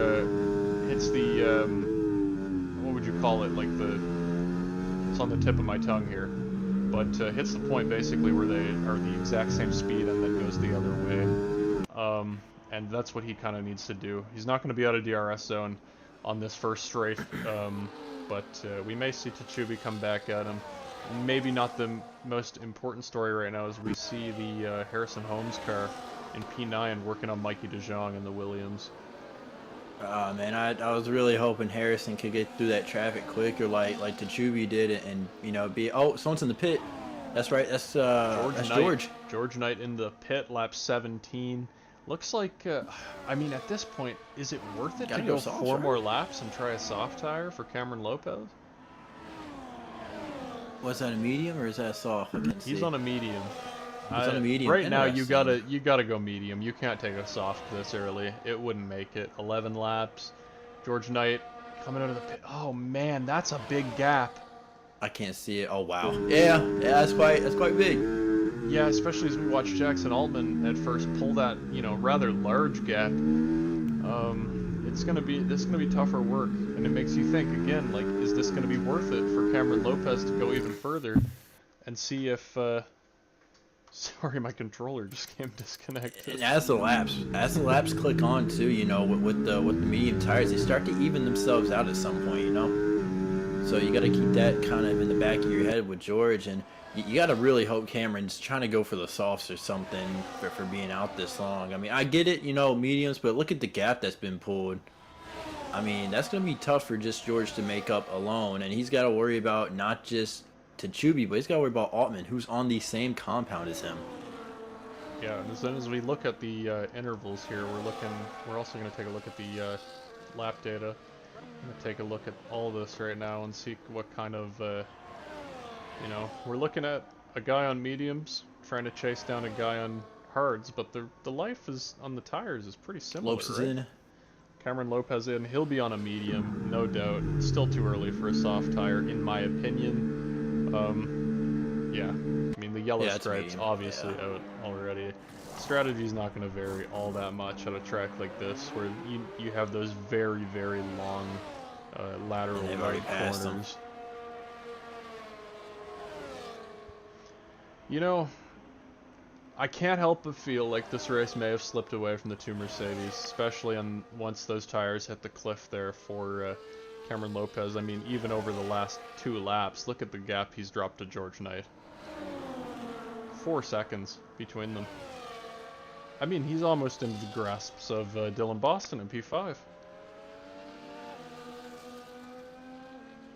S1: what would you call it? Like it's on the tip of my tongue here, but hits the point basically where they are the exact same speed and then goes the other way. And that's what he kind of needs to do. He's not going to be out of DRS zone on this first straight, but we may see Tsubi come back at him. Maybe not the most important story right now is we see the Harrison Holmes car in P9 working on Mikey DeJong in the Williams.
S2: Man, I was really hoping Harrison could get through that traffic quicker like Tsubi did it, and you know someone's in the pit. That's right. That's George.
S1: George Knight in the pit, lap 17. Looks like I mean at this point, is it worth it to go soft, 4 more laps and try a soft tire for Cameron Lopez?
S2: Was that a medium or is that a soft?
S1: He's on a medium.
S2: He's on a medium.
S1: Right now, you gotta go medium. You can't take a soft this early. It wouldn't make it. 11 laps. George Knight coming out of the pit. Oh man, that's a big gap.
S2: I can't see it. Oh wow. Yeah, that's quite big.
S1: Yeah, especially as we watch Jackson Altman at first pull that, you know, rather large gap. This is gonna be tougher work, and it makes you think again, like, is this gonna be worth it for Cameron Lopez to go even further and see if sorry, my controller just came disconnected.
S2: As the laps click on too, you know, with the medium tires, they start to even themselves out at some point, you know. So you got to keep that kind of in the back of your head with George, and you got to really hope Cameron's trying to go for the softs or something for being out this long. I mean, I get it, you know, mediums, but look at the gap that's been pulled. I mean, that's going to be tough for just George to make up alone, and he's got to worry about not just Tsubi, but he's got to worry about Altman, who's on the same compound as him.
S1: Yeah, and then as we look at the intervals here, we're also going to take a look at the lap data. I'm going to take a look at all this right now and see what kind of, you know, we're looking at a guy on mediums trying to chase down a guy on hards, but the life is on the tires is pretty similar.
S2: Lopez is in.
S1: Cameron Lopez in. He'll be on a medium, no doubt. It's still too early for a soft tire, in my opinion. Yeah. I mean, the yellow stripe's obviously out already. Strategy's not going to vary all that much at a track like this, where you have those very, very long lateral right corners. You know, I can't help but feel like this race may have slipped away from the two Mercedes, especially once those tires hit the cliff there for Cameron Lopez. I mean, even over the last 2 laps, look at the gap he's dropped to George Knight. 4 seconds between them. I mean, he's almost into the grasps of Dylan Boston in P5.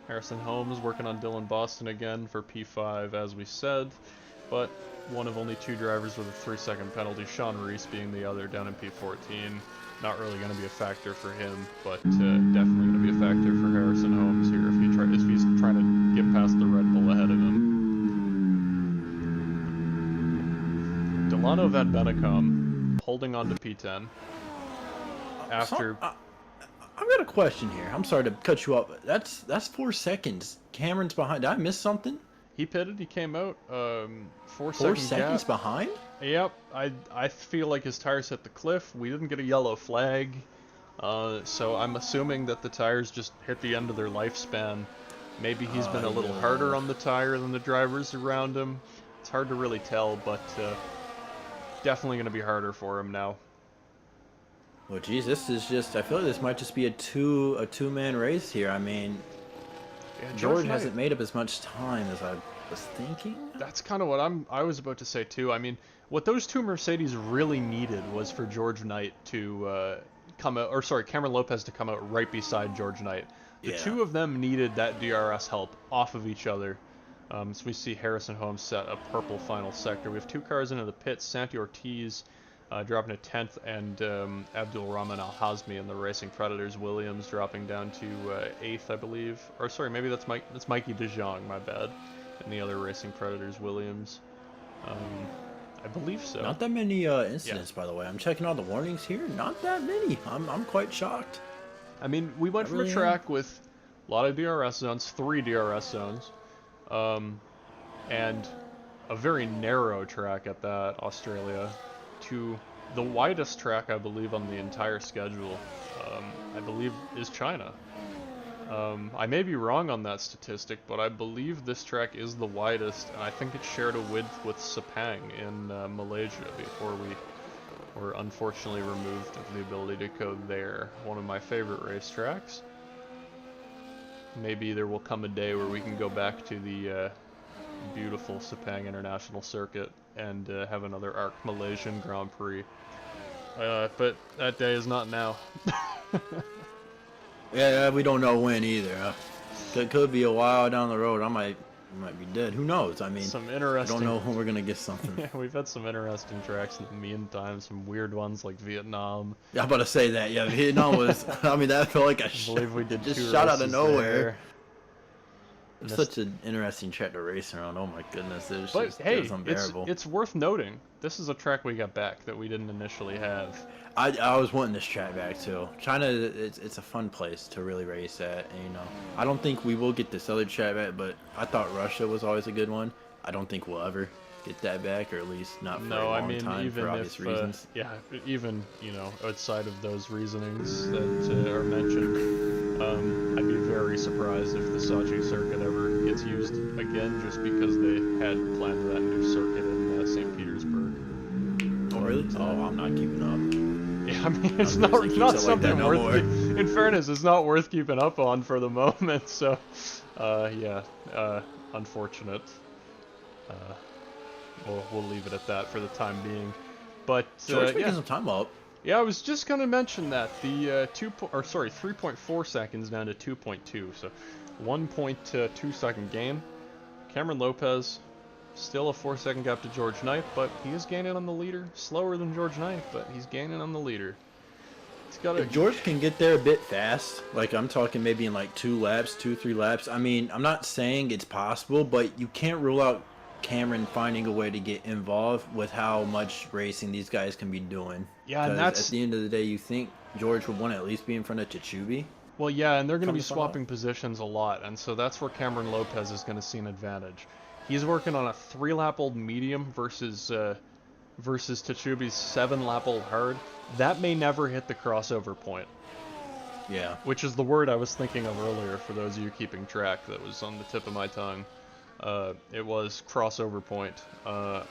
S1: Harrison Holmes working on Dylan Boston again for P5, as we said, but one of only 2 drivers with a 3-second penalty, Sean Reese being the other down in P14. Not really going to be a factor for him, but definitely going to be a factor for Harrison Holmes here if he's trying to get past the Red Bull ahead of him. Delano Van Bennekom holding on to P10. after.
S2: I've got a question here. I'm sorry to cut you off. That's 4 seconds. Cameron's behind. Did I miss something?
S1: He pitted. He came out. 4
S2: 4
S1: second
S2: seconds
S1: gap.
S2: behind?
S1: Yep. I feel like his tires hit the cliff. We didn't get a yellow flag. So I'm assuming that the tires just hit the end of their lifespan. Maybe he's been a little harder on the tire than the drivers around him. It's hard to really tell, but definitely going to be harder for him now.
S2: Well, geez, this is just. I feel like this might just be a two-man race here. I mean,
S1: Yeah,
S2: George
S1: Knight,
S2: hasn't made up as much time as I was thinking.
S1: That's kind of what I was about to say too. I mean, what those two Mercedes really needed was for George Knight to come out, or sorry, Cameron Lopez to come out right beside George Knight. The two of them needed that DRS help off of each other. So we see Harrison Holmes set a purple final sector. We have two cars into the pits. Santi Ortiz dropping to 10th, and Abdul Rahman Al Hazmi and the Racing Predators Williams dropping down to 8th, I believe. Or sorry, maybe that's Mikey De Jong, my bad. And the other Racing Predators Williams. I believe so.
S2: Not that many incidents, by the way. I'm checking all the warnings here. Not that many. I'm quite shocked.
S1: I mean, we went from a track with a lot of DRS zones, 3 DRS zones, and a very narrow track at that, Australia, to the widest track, I believe, on the entire schedule, I believe, is China. I may be wrong on that statistic, but I believe this track is the widest, and I think it shared a width with Sepang in Malaysia before we were unfortunately removed of the ability to go there. One of my favorite racetracks. Maybe there will come a day where we can go back to the beautiful Sepang International Circuit and have another ARC Malaysian Grand Prix. But that day is not now.
S2: Yeah, we don't know when either. It could be a while down the road. I might be dead. Who knows? I mean,
S1: some interesting.
S2: I don't know when we're gonna get something.
S1: Yeah, we've had some interesting tracks in the meantime. Some weird ones like Vietnam.
S2: Yeah, I'm about to say that. Yeah, Vietnam was. I mean, that felt like a
S1: believe we did
S2: just
S1: 2
S2: shot out of
S1: races
S2: nowhere.
S1: there.
S2: It's such an interesting track to race around. Oh my goodness, it was unbearable.
S1: It's worth noting. This is a track we got back that we didn't initially have.
S2: I was wanting this track back too. China, it's a fun place to really race at. And, you know, I don't think we will get this other track back, but I thought Russia was always a good one. I don't think we'll ever get that back, or at least not for a long time for obvious reasons.
S1: Yeah, even outside of those reasonings that are mentioned, I'd be very surprised if the Sochi circuit ever gets used again, just because they had planned that new circuit in St. Petersburg.
S2: Oh really? Oh, I'm not keeping up.
S1: Yeah, I mean, it's not something worth. In fairness, it's not worth keeping up on for the moment. So, unfortunate. We'll leave it at that for the time being. But
S2: George making some time up.
S1: Yeah, I was just gonna mention that the 3.4 seconds down to 2.2, so 1.2 second gain. Cameron Lopez. Still a 4-second gap to George Knight, but he is gaining on the leader. Slower than George Knight, but he's gaining on the leader. He's got
S2: if George can get there a bit fast, like I'm talking maybe in like 3 laps. I mean, I'm not saying it's possible, but you can't rule out Cameron finding a way to get involved with how much racing these guys can be doing.
S1: Yeah, and that's
S2: at the end of the day, you think George would want to at least be in front of Tachubi.
S1: Well, yeah, and they're going to be swapping positions a lot, and so that's where Cameron Lopez is going to see an advantage. He's working on a 3-lap-old medium versus Tachubi's 7-lap-old hard. That may never hit the crossover point.
S2: Yeah.
S1: Which is the word I was thinking of earlier for those of you keeping track. That was on the tip of my tongue. It was crossover point.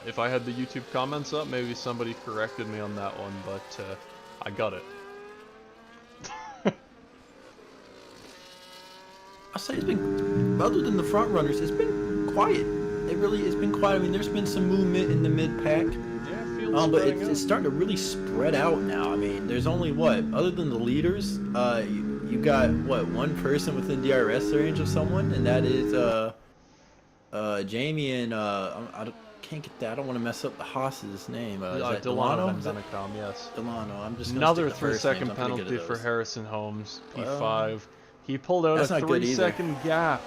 S1: If I had the YouTube comments up, maybe somebody corrected me on that one, but I got it.
S2: I say it's been, other than the front runners, it's been quiet. It's been quiet. I mean, there's been some movement in the mid-pack.
S1: Yeah,
S2: but it's starting to really spread out now. I mean, there's only other than the leaders, you got one person within DRS range of someone, and that is Jamie and I can't get that. I don't want to mess up the Haas's name. Is that
S1: Delano and Benecom, yes.
S2: Delano. I'm just
S1: another 3-second penalty for Harrison Holmes, P5. He pulled out a 3-second gap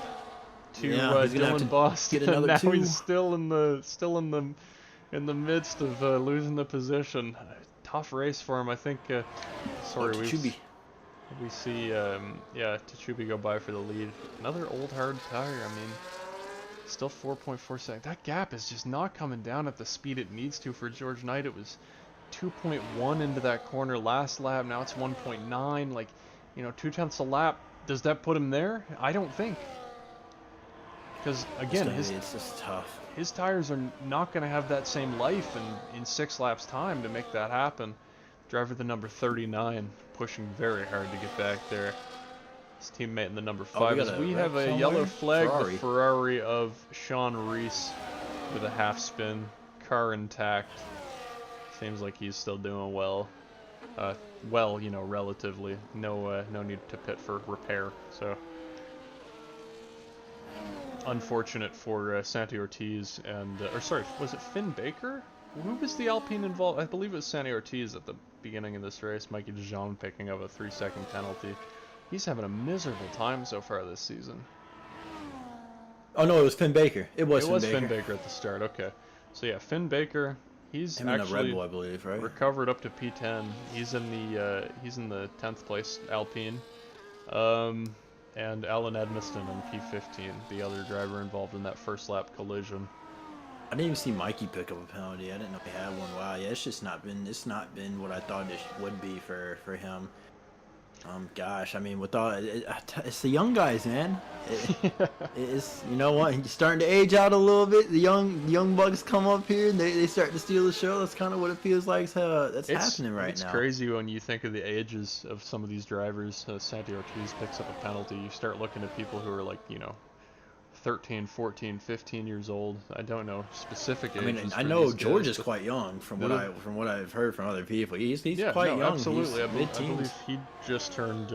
S1: to Dylan Boston, and now he's still in the in the midst of losing the position. Tough race for him. I think.
S2: Oh,
S1: Sorry,
S2: Tachubi.
S1: we see. Yeah, Tachubi go by for the lead. Another old hard tire. I mean, still 4.4 seconds. That gap is just not coming down at the speed it needs to for George Knight. It was 2.1 into that corner last lap. Now it's 1.9. Like, 2/10 a lap. Does that put him there? I don't think. Because again,
S2: It's just tough.
S1: his tires are not going to have that same life in 6 laps time to make that happen. Driver the number 39 pushing very hard to get back there. His teammate in the number 5 is we have a yellow flag, the Ferrari of Sean Reese with a half spin, car intact. Seems like he's still doing well. Well, relatively. No need to pit for repair. So unfortunate for Santi Ortiz and, or sorry, was it Finn Baker? Who was the Alpine involved? I believe it was Santi Ortiz at the beginning of this race. Mikey DeJong picking up a 3-second penalty. He's having a miserable time so far this season.
S2: Oh no, it was Finn Baker. It was
S1: Finn Baker at the start. Okay, so yeah, Finn Baker. He's
S2: Him
S1: actually
S2: and Red Bull, I believe, right?
S1: recovered up to P10. He's in the 10th place Alpine. And Alan Edmiston in P15, the other driver involved in that first lap collision.
S2: I didn't even see Mikey pick up a penalty. I didn't know he had one. Wow, yeah, it's not been what I thought it would be for him. Gosh, I mean, with all it's the young guys, man. It's what, he's starting to age out a little bit. The young bucks come up here and they start to steal the show. That's kind of what it feels like. That's happening right now.
S1: It's crazy when you think of the ages of some of these drivers. Santi Ortiz picks up a penalty. You start looking at people who are like 13, 14, 15 years old. I don't know specific ages.
S2: I mean, I know George is quite young from what I've heard from other people. He's quite young.
S1: Absolutely.
S2: He's
S1: I believe he just turned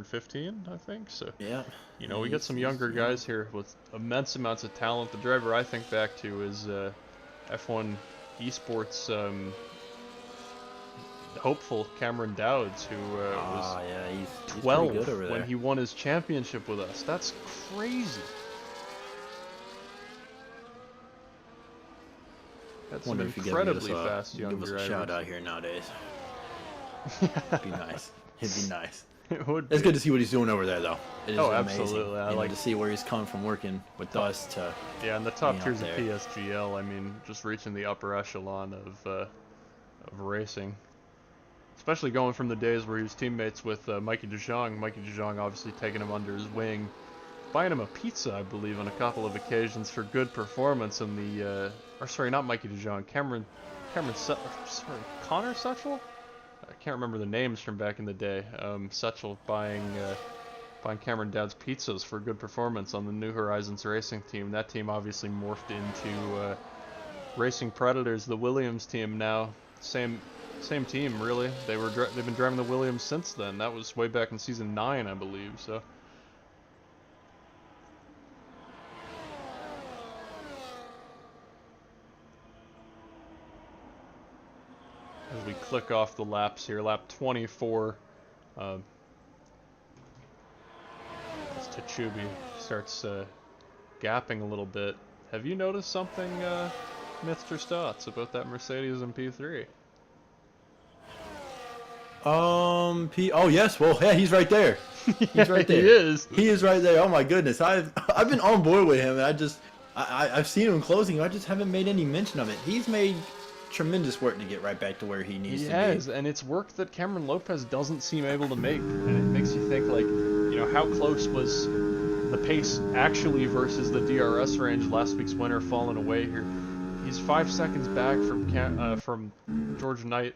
S1: 15, I think. So
S2: yeah,
S1: we got some younger guys here with immense amounts of talent. The driver I think back to is F1 esports hopeful Cameron Dowds, who was
S2: he's
S1: 12
S2: good over there.
S1: when he won his championship with us. That's crazy. That's some incredibly fast young drivers.
S2: Give us a shout out here nowadays. It'd be nice. It'd be nice.
S1: It would be.
S2: It's good to see what he's doing over there, though. It is amazing.
S1: Absolutely. I like
S2: to see where he's come from working with us to.
S1: Yeah, and the top tiers of PSGL. I mean, just reaching the upper echelon of racing. Especially going from the days where he was teammates with Mikey DeJong. Mikey DeJong obviously taking him under his wing, buying him a pizza, I believe, on a couple of occasions for good performance in the. Or sorry, not Mikey DeJong. Connor Suchel? I can't remember the names from back in the day. Suchel buying Cameron Dowds pizzas for good performance on the New Horizons racing team. That team obviously morphed into Racing Predators, the Williams team now. Same team, really. They've been driving the Williams since then. That was way back in season 9, I believe. So. As we click off the laps here, lap 24. As Tachubi starts gapping a little bit. Have you noticed something, Mr. Stotts, about that Mercedes in P3?
S2: Oh yes, well yeah, he's right there. He's right there.
S1: He is.
S2: He is right there. Oh my goodness, I've been on board with him. And I've seen him closing. I just haven't made any mention of it. He's made tremendous work to get right back to where he needs to be. He has,
S1: and it's work that Cameron Lopez doesn't seem able to make. And it makes you think, like, how close was the pace actually versus the DRS range? Last week's winner falling away here. He's 5 seconds back from George Knight,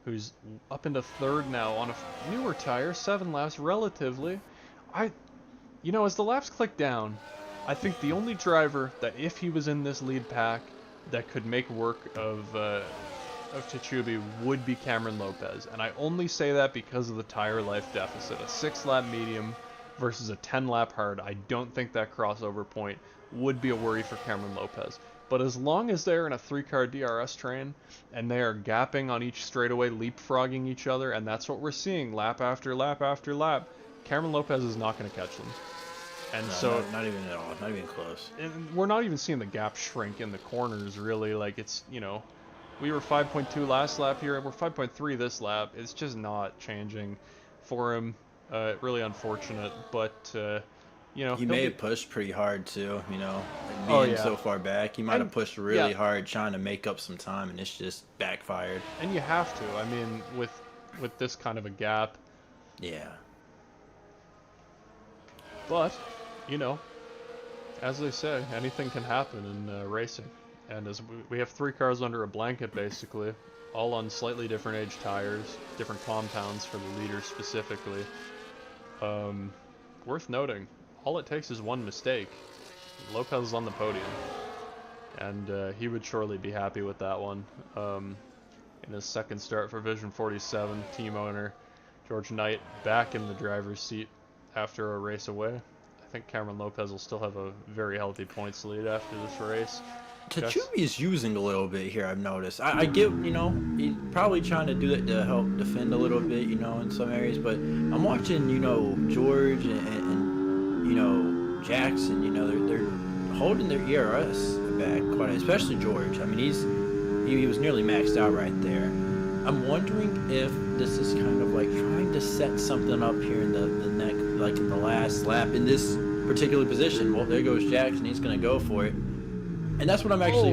S1: who's up into third now on a newer tire, 7 laps relatively. As the laps click down, I think the only driver that, if he was in this lead pack, that could make work of Tachubi would be Cameron Lopez. And I only say that because of the tire life deficit. A 6-lap medium versus a 10-lap hard. I don't think that crossover point would be a worry for Cameron Lopez. But as long as they're in a 3-car DRS train and they are gapping on each straightaway, leapfrogging each other, and that's what we're seeing lap after lap after lap, Cameron Lopez is not going to catch them. And
S2: No,
S1: so,
S2: not even at all. Not even close.
S1: and we're not even seeing the gap shrink in the corners, really. Like, it's, you know, we were 5.2 last lap here, and we're 5.3 this lap. It's just not changing for him. Really unfortunate, but, you know,
S2: He may have pushed pretty hard too, you know, like
S1: Oh,
S2: being
S1: yeah.
S2: so far back. He might have
S1: And,
S2: pushed really
S1: yeah,
S2: hard trying to make up some time, and it's just backfired.
S1: and you have to. I mean, with this kind of a gap.
S2: Yeah.
S1: But, you know, as they say, anything can happen in racing. And as we have 3 cars under a blanket, basically, all on slightly different age tires, different compounds for the leaders specifically. Worth noting, all it takes is one mistake. Lopez is on the podium, and he would surely be happy with that one. In his second start for Vision 47, team owner George Knight back in the driver's seat after a race away. I think Cameron Lopez will still have a very healthy points lead after this race.
S2: Tachubi is using a little bit here, I've noticed. I get, you know, he's probably trying to do that to help defend a little bit, you know, in some areas, but I'm watching, you know, George and you know, Jackson, you know, they're holding their ERS back quite, especially George. I mean, he was nearly maxed out right there. I'm wondering if this is kind of like trying to set something up here in the neck, like in the last lap in this particular position. Well, there goes Jackson. He's going to go for it. And that's what I'm actually.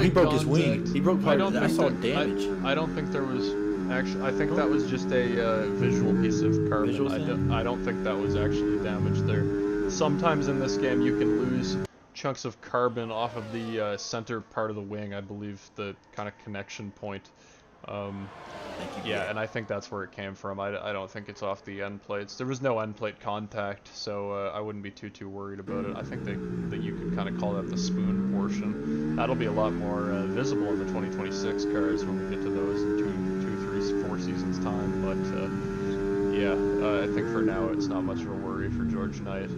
S2: He broke his wing. He broke part of it. I saw damage.
S1: I don't think there was actually. I think that was just a visual piece of carbon. I don't think that was actually damaged there. Sometimes in this game you can lose chunks of carbon off of the center part of the wing. I believe the kind of connection point. Yeah, and I think that's where it came from. I don't think it's off the end plates. There was no end plate contact, so I wouldn't be too worried about it. I think that you could kind of call that the spoon portion. That'll be a lot more visible in the 2026 cars when we get to those in 2, 3, 4 seasons time. But yeah, I think for now it's not much of a worry for George Knight.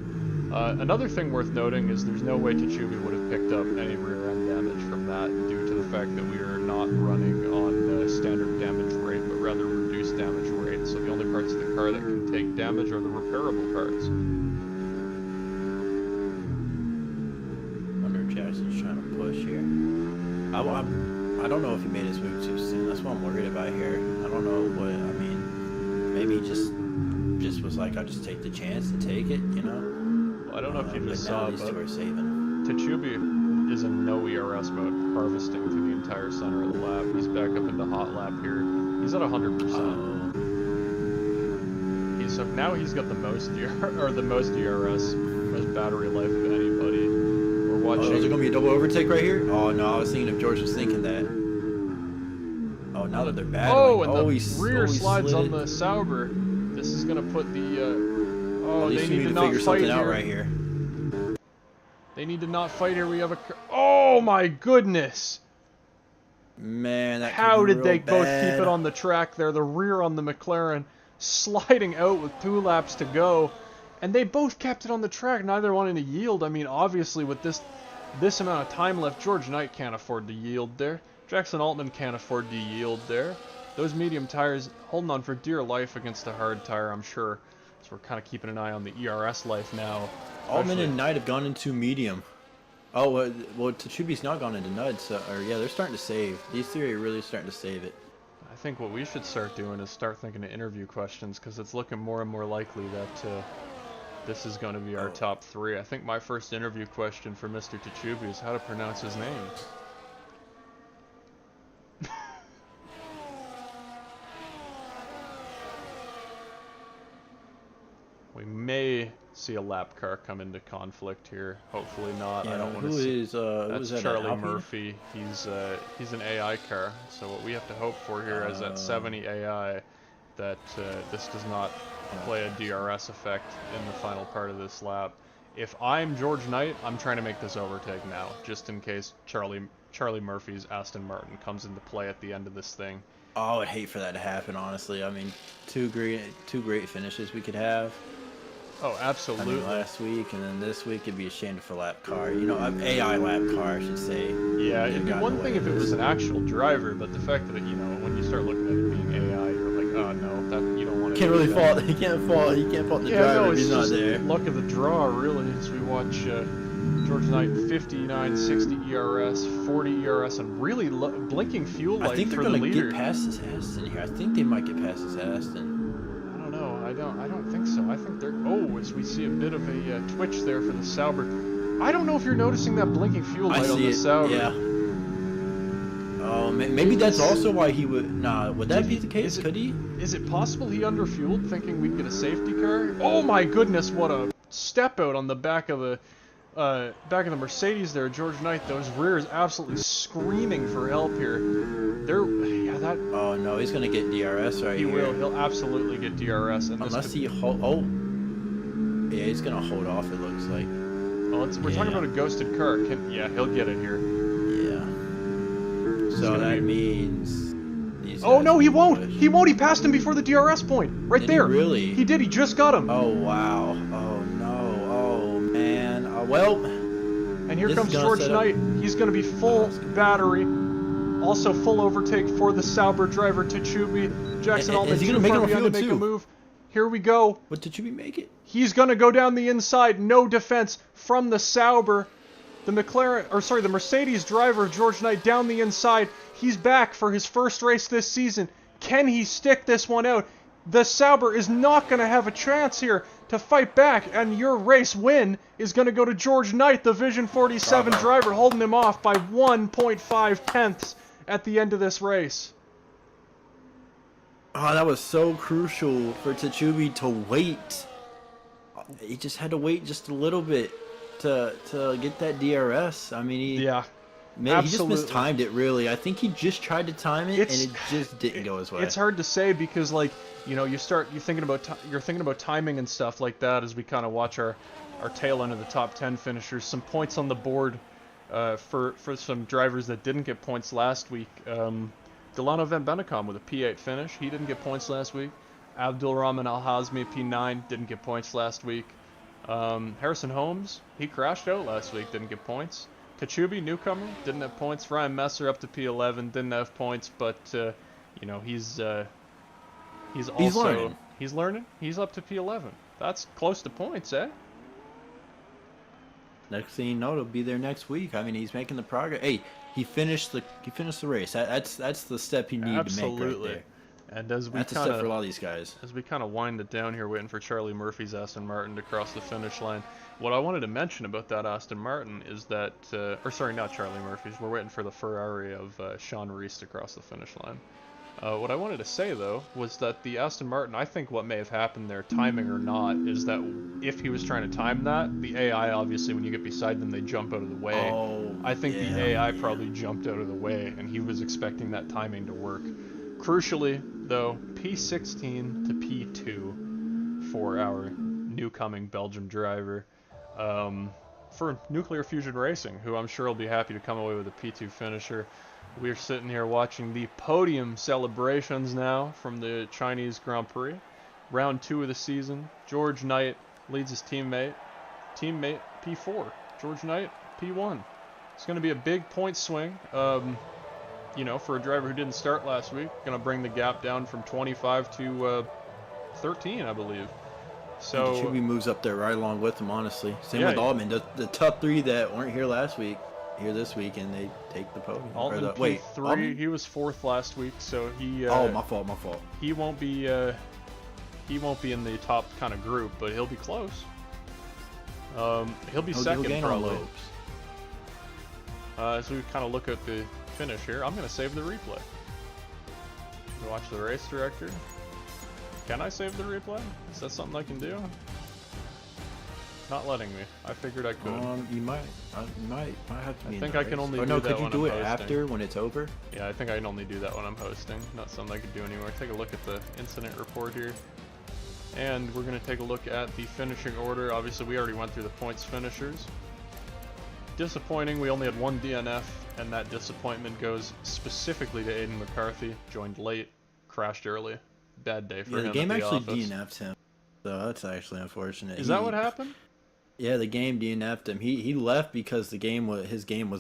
S1: Another thing worth noting is there's no way Tachubi would have picked up any rear end damage from that due to the fact that we are not running on standard damage rate, but rather reduced damage rate. So the only parts of the car that can take damage are the repairable parts.
S2: Wonder if Jackson's trying to push here. I don't know if he made his move too soon. That's what I'm worried about here. I don't know what, I mean, maybe he just was like, I'll just take the chance to take it, you know?
S1: I don't know if you just saw,
S2: but
S1: but
S2: we're saving.
S1: Tachubi is in no ERS mode, harvesting through the entire center of the lap. He's back up into hot lap here. He's at 100%. He's got the most ERS, most battery life of anybody. We're watching.
S2: Oh, is it gonna be a double overtake right here? Oh no, I was thinking if George was thinking that. Oh, now that they're battling.
S1: Oh, and the rear slides on the Sauber. This is gonna put the. Oh,
S2: they need to figure something out right here.
S1: They need to not fight here. We have a. Oh my goodness!
S2: Man, that
S1: how did they
S2: bad.
S1: both keep it on the track there? The rear on the McLaren sliding out with 2 laps to go, and they both kept it on the track, neither wanting to yield. I mean, obviously with this amount of time left, George Knight can't afford to yield there. Jackson Altman can't afford to yield there. Those medium tires holding on for dear life against a hard tire, I'm sure. So we're kind of keeping an eye on the ERS life now.
S2: Altman and Knight have gone into medium. Oh, well, Tachubi's not gone into Nud, so, or yeah, they're starting to save. These three are really starting to save it.
S1: I think what we should start doing is start thinking of interview questions, because it's looking more and more likely that this is going to be our top 3. I think my first interview question for Mr. Tachubi is how to pronounce his name. We may see a lap car come into conflict here. Hopefully not.
S2: Yeah,
S1: I don't want to see.
S2: That's
S1: Charlie Murphy. He's an AI car. So what we have to hope for here is at 70 AI that this does not play a DRS effect in the final part of this lap. If I'm George Knight, I'm trying to make this overtake now, just in case Charlie Murphy's Aston Martin comes into play at the end of this thing.
S2: Oh, I would hate for that to happen, honestly. I mean, two great finishes we could have.
S1: Oh, absolutely.
S2: I mean, last week and then this week it'd be a shame for lap car. You know, an AI lap car, I should say.
S1: Yeah, it'd be one thing if it was an actual driver, but the fact that, you know, when you start looking at it being AI, you're like, oh no, that you don't want
S2: can't really fault. He can't fault. He can't fault the driver
S1: no,
S2: if
S1: it's
S2: he's not
S1: just
S2: there.
S1: luck of the draw, really, as we watch George Knight 59, 60 ERS, 40 ERS, and really blinking fuel
S2: I
S1: light
S2: think they're
S1: for the
S2: gonna
S1: leader.
S2: get past this Aston here. I think they might get past this Aston.
S1: I don't know. I don't think so. I think they're. Oh, as we see a bit of a twitch there for the Sauber. I don't know if you're noticing that blinking fuel light on the Sauber.
S2: Yeah. Oh, maybe that's also why he would. Nah, would that be the case? Could he?
S1: Is it possible he underfueled, thinking we'd get a safety car? Oh my goodness! What a step out on the back of the Mercedes there, George Knight. Those rears absolutely screaming for help here. That.
S2: Oh no, he's gonna get DRS right here.
S1: He will. He'll absolutely get DRS, and
S2: unless he hold. Oh. Yeah, he's gonna hold off. It looks like.
S1: Oh, we're talking about a ghosted car. Yeah, he'll get it here.
S2: Yeah. So that means.
S1: Oh no, he won't! He won't! He passed him before the DRS point! Right there!
S2: Really?
S1: He did, he just got him!
S2: Oh wow. Oh no. Oh man. Well.
S1: And here comes George Knight. He's gonna be full battery. Also full overtake for the Sauber driver, Tachubi. Jackson Altman too far behind to make a move. Here we go.
S2: What did Tachubi make it?
S1: He's gonna go down the inside, no defense from the Sauber. The Mercedes driver, George Knight, down the inside. He's back for his first race this season. Can he stick this one out? The Sauber is not going to have a chance here to fight back, and your race win is going to go to George Knight, the Vision 47 driver, holding him off by 1.5 tenths at the end of this race.
S2: Oh, that was so crucial for Tachubi to wait. He just had to wait just a little bit to get that DRS. I mean, he just mistimed it, really. I think he just tried to time it, and it just didn't go his way.
S1: It's hard to say because, like, you know, you're thinking about timing and stuff like that as we kind of watch our tail end of the top 10 finishers. Some points on the board for some drivers that didn't get points last week. Delano Van Bennekom with a P8 finish. He didn't get points last week. Abdul Rahman Al Hazmi, P9, didn't get points last week. Harrison Holmes, he crashed out last week, didn't get points. Tachubi, newcomer, didn't have points. Ryan Messer up to P11, didn't have points, but you know, he's learning. He's up to P11. That's close to points, eh?
S2: Next thing you know, it'll be there next week. I mean, he's making the progress. Hey, he finished the race. That's the step he needed to make right there.
S1: And as we
S2: that's a step for a lot of these guys.
S1: As we kind of wind it down here, waiting for Charlie Murphy's Aston Martin to cross the finish line. What I wanted to mention about that Aston Martin is that, or sorry, not Charlie Murphy's. We're waiting for the Ferrari of Sean Rees to cross the finish line. What I wanted to say, though, was that the Aston Martin, I think what may have happened there, timing or not, is that if he was trying to time that, the AI, obviously, when you get beside them, they jump out of the way.
S2: Oh,
S1: I think the AI probably jumped out of the way, and he was expecting that timing to work. Crucially, though, P16 to P2 for our new-coming Belgium driver for Nuclear Fusion Racing, who I'm sure will be happy to come away with a P2 finisher. We're sitting here watching the podium celebrations now from the Chinese Grand Prix. Round 2 of the season. George Knight leads his teammate P4. George Knight, P1. It's going to be a big point swing. You know, for a driver who didn't start last week, going to bring the gap down from 25 to 13, I believe. So
S2: Tachubi moves up there right along with him, honestly. Same with Altman. The top 3 that weren't here last week, here this week, and they take the podium.
S1: Altman P3, he was 4th last week, so he.
S2: Oh, my fault.
S1: He won't be in the top kind of group, but he'll be close. He'll be second probably. As we kind of look at the finish here, I'm going to save the replay. Watch the race director. Can I save the replay? Is that something I can do? Not letting me. I figured I could.
S2: You might have to.
S1: I think I can only do
S2: that.
S1: Could
S2: you do it after when it's over?
S1: Yeah, I think I can only do that when I'm hosting. Not something I could do anymore. Take a look at the incident report here. And we're going to take a look at the finishing order. Obviously, we already went through the points finishers. Disappointing, we only had 1 DNF, and that disappointment goes specifically to Aiden McCarthy. Joined late, crashed early. Bad day for him.
S2: The game actually
S1: office.
S2: DNF'd him, so that's actually unfortunate.
S1: Is that what happened?
S2: Yeah, the game DNF'd him. He left because his game was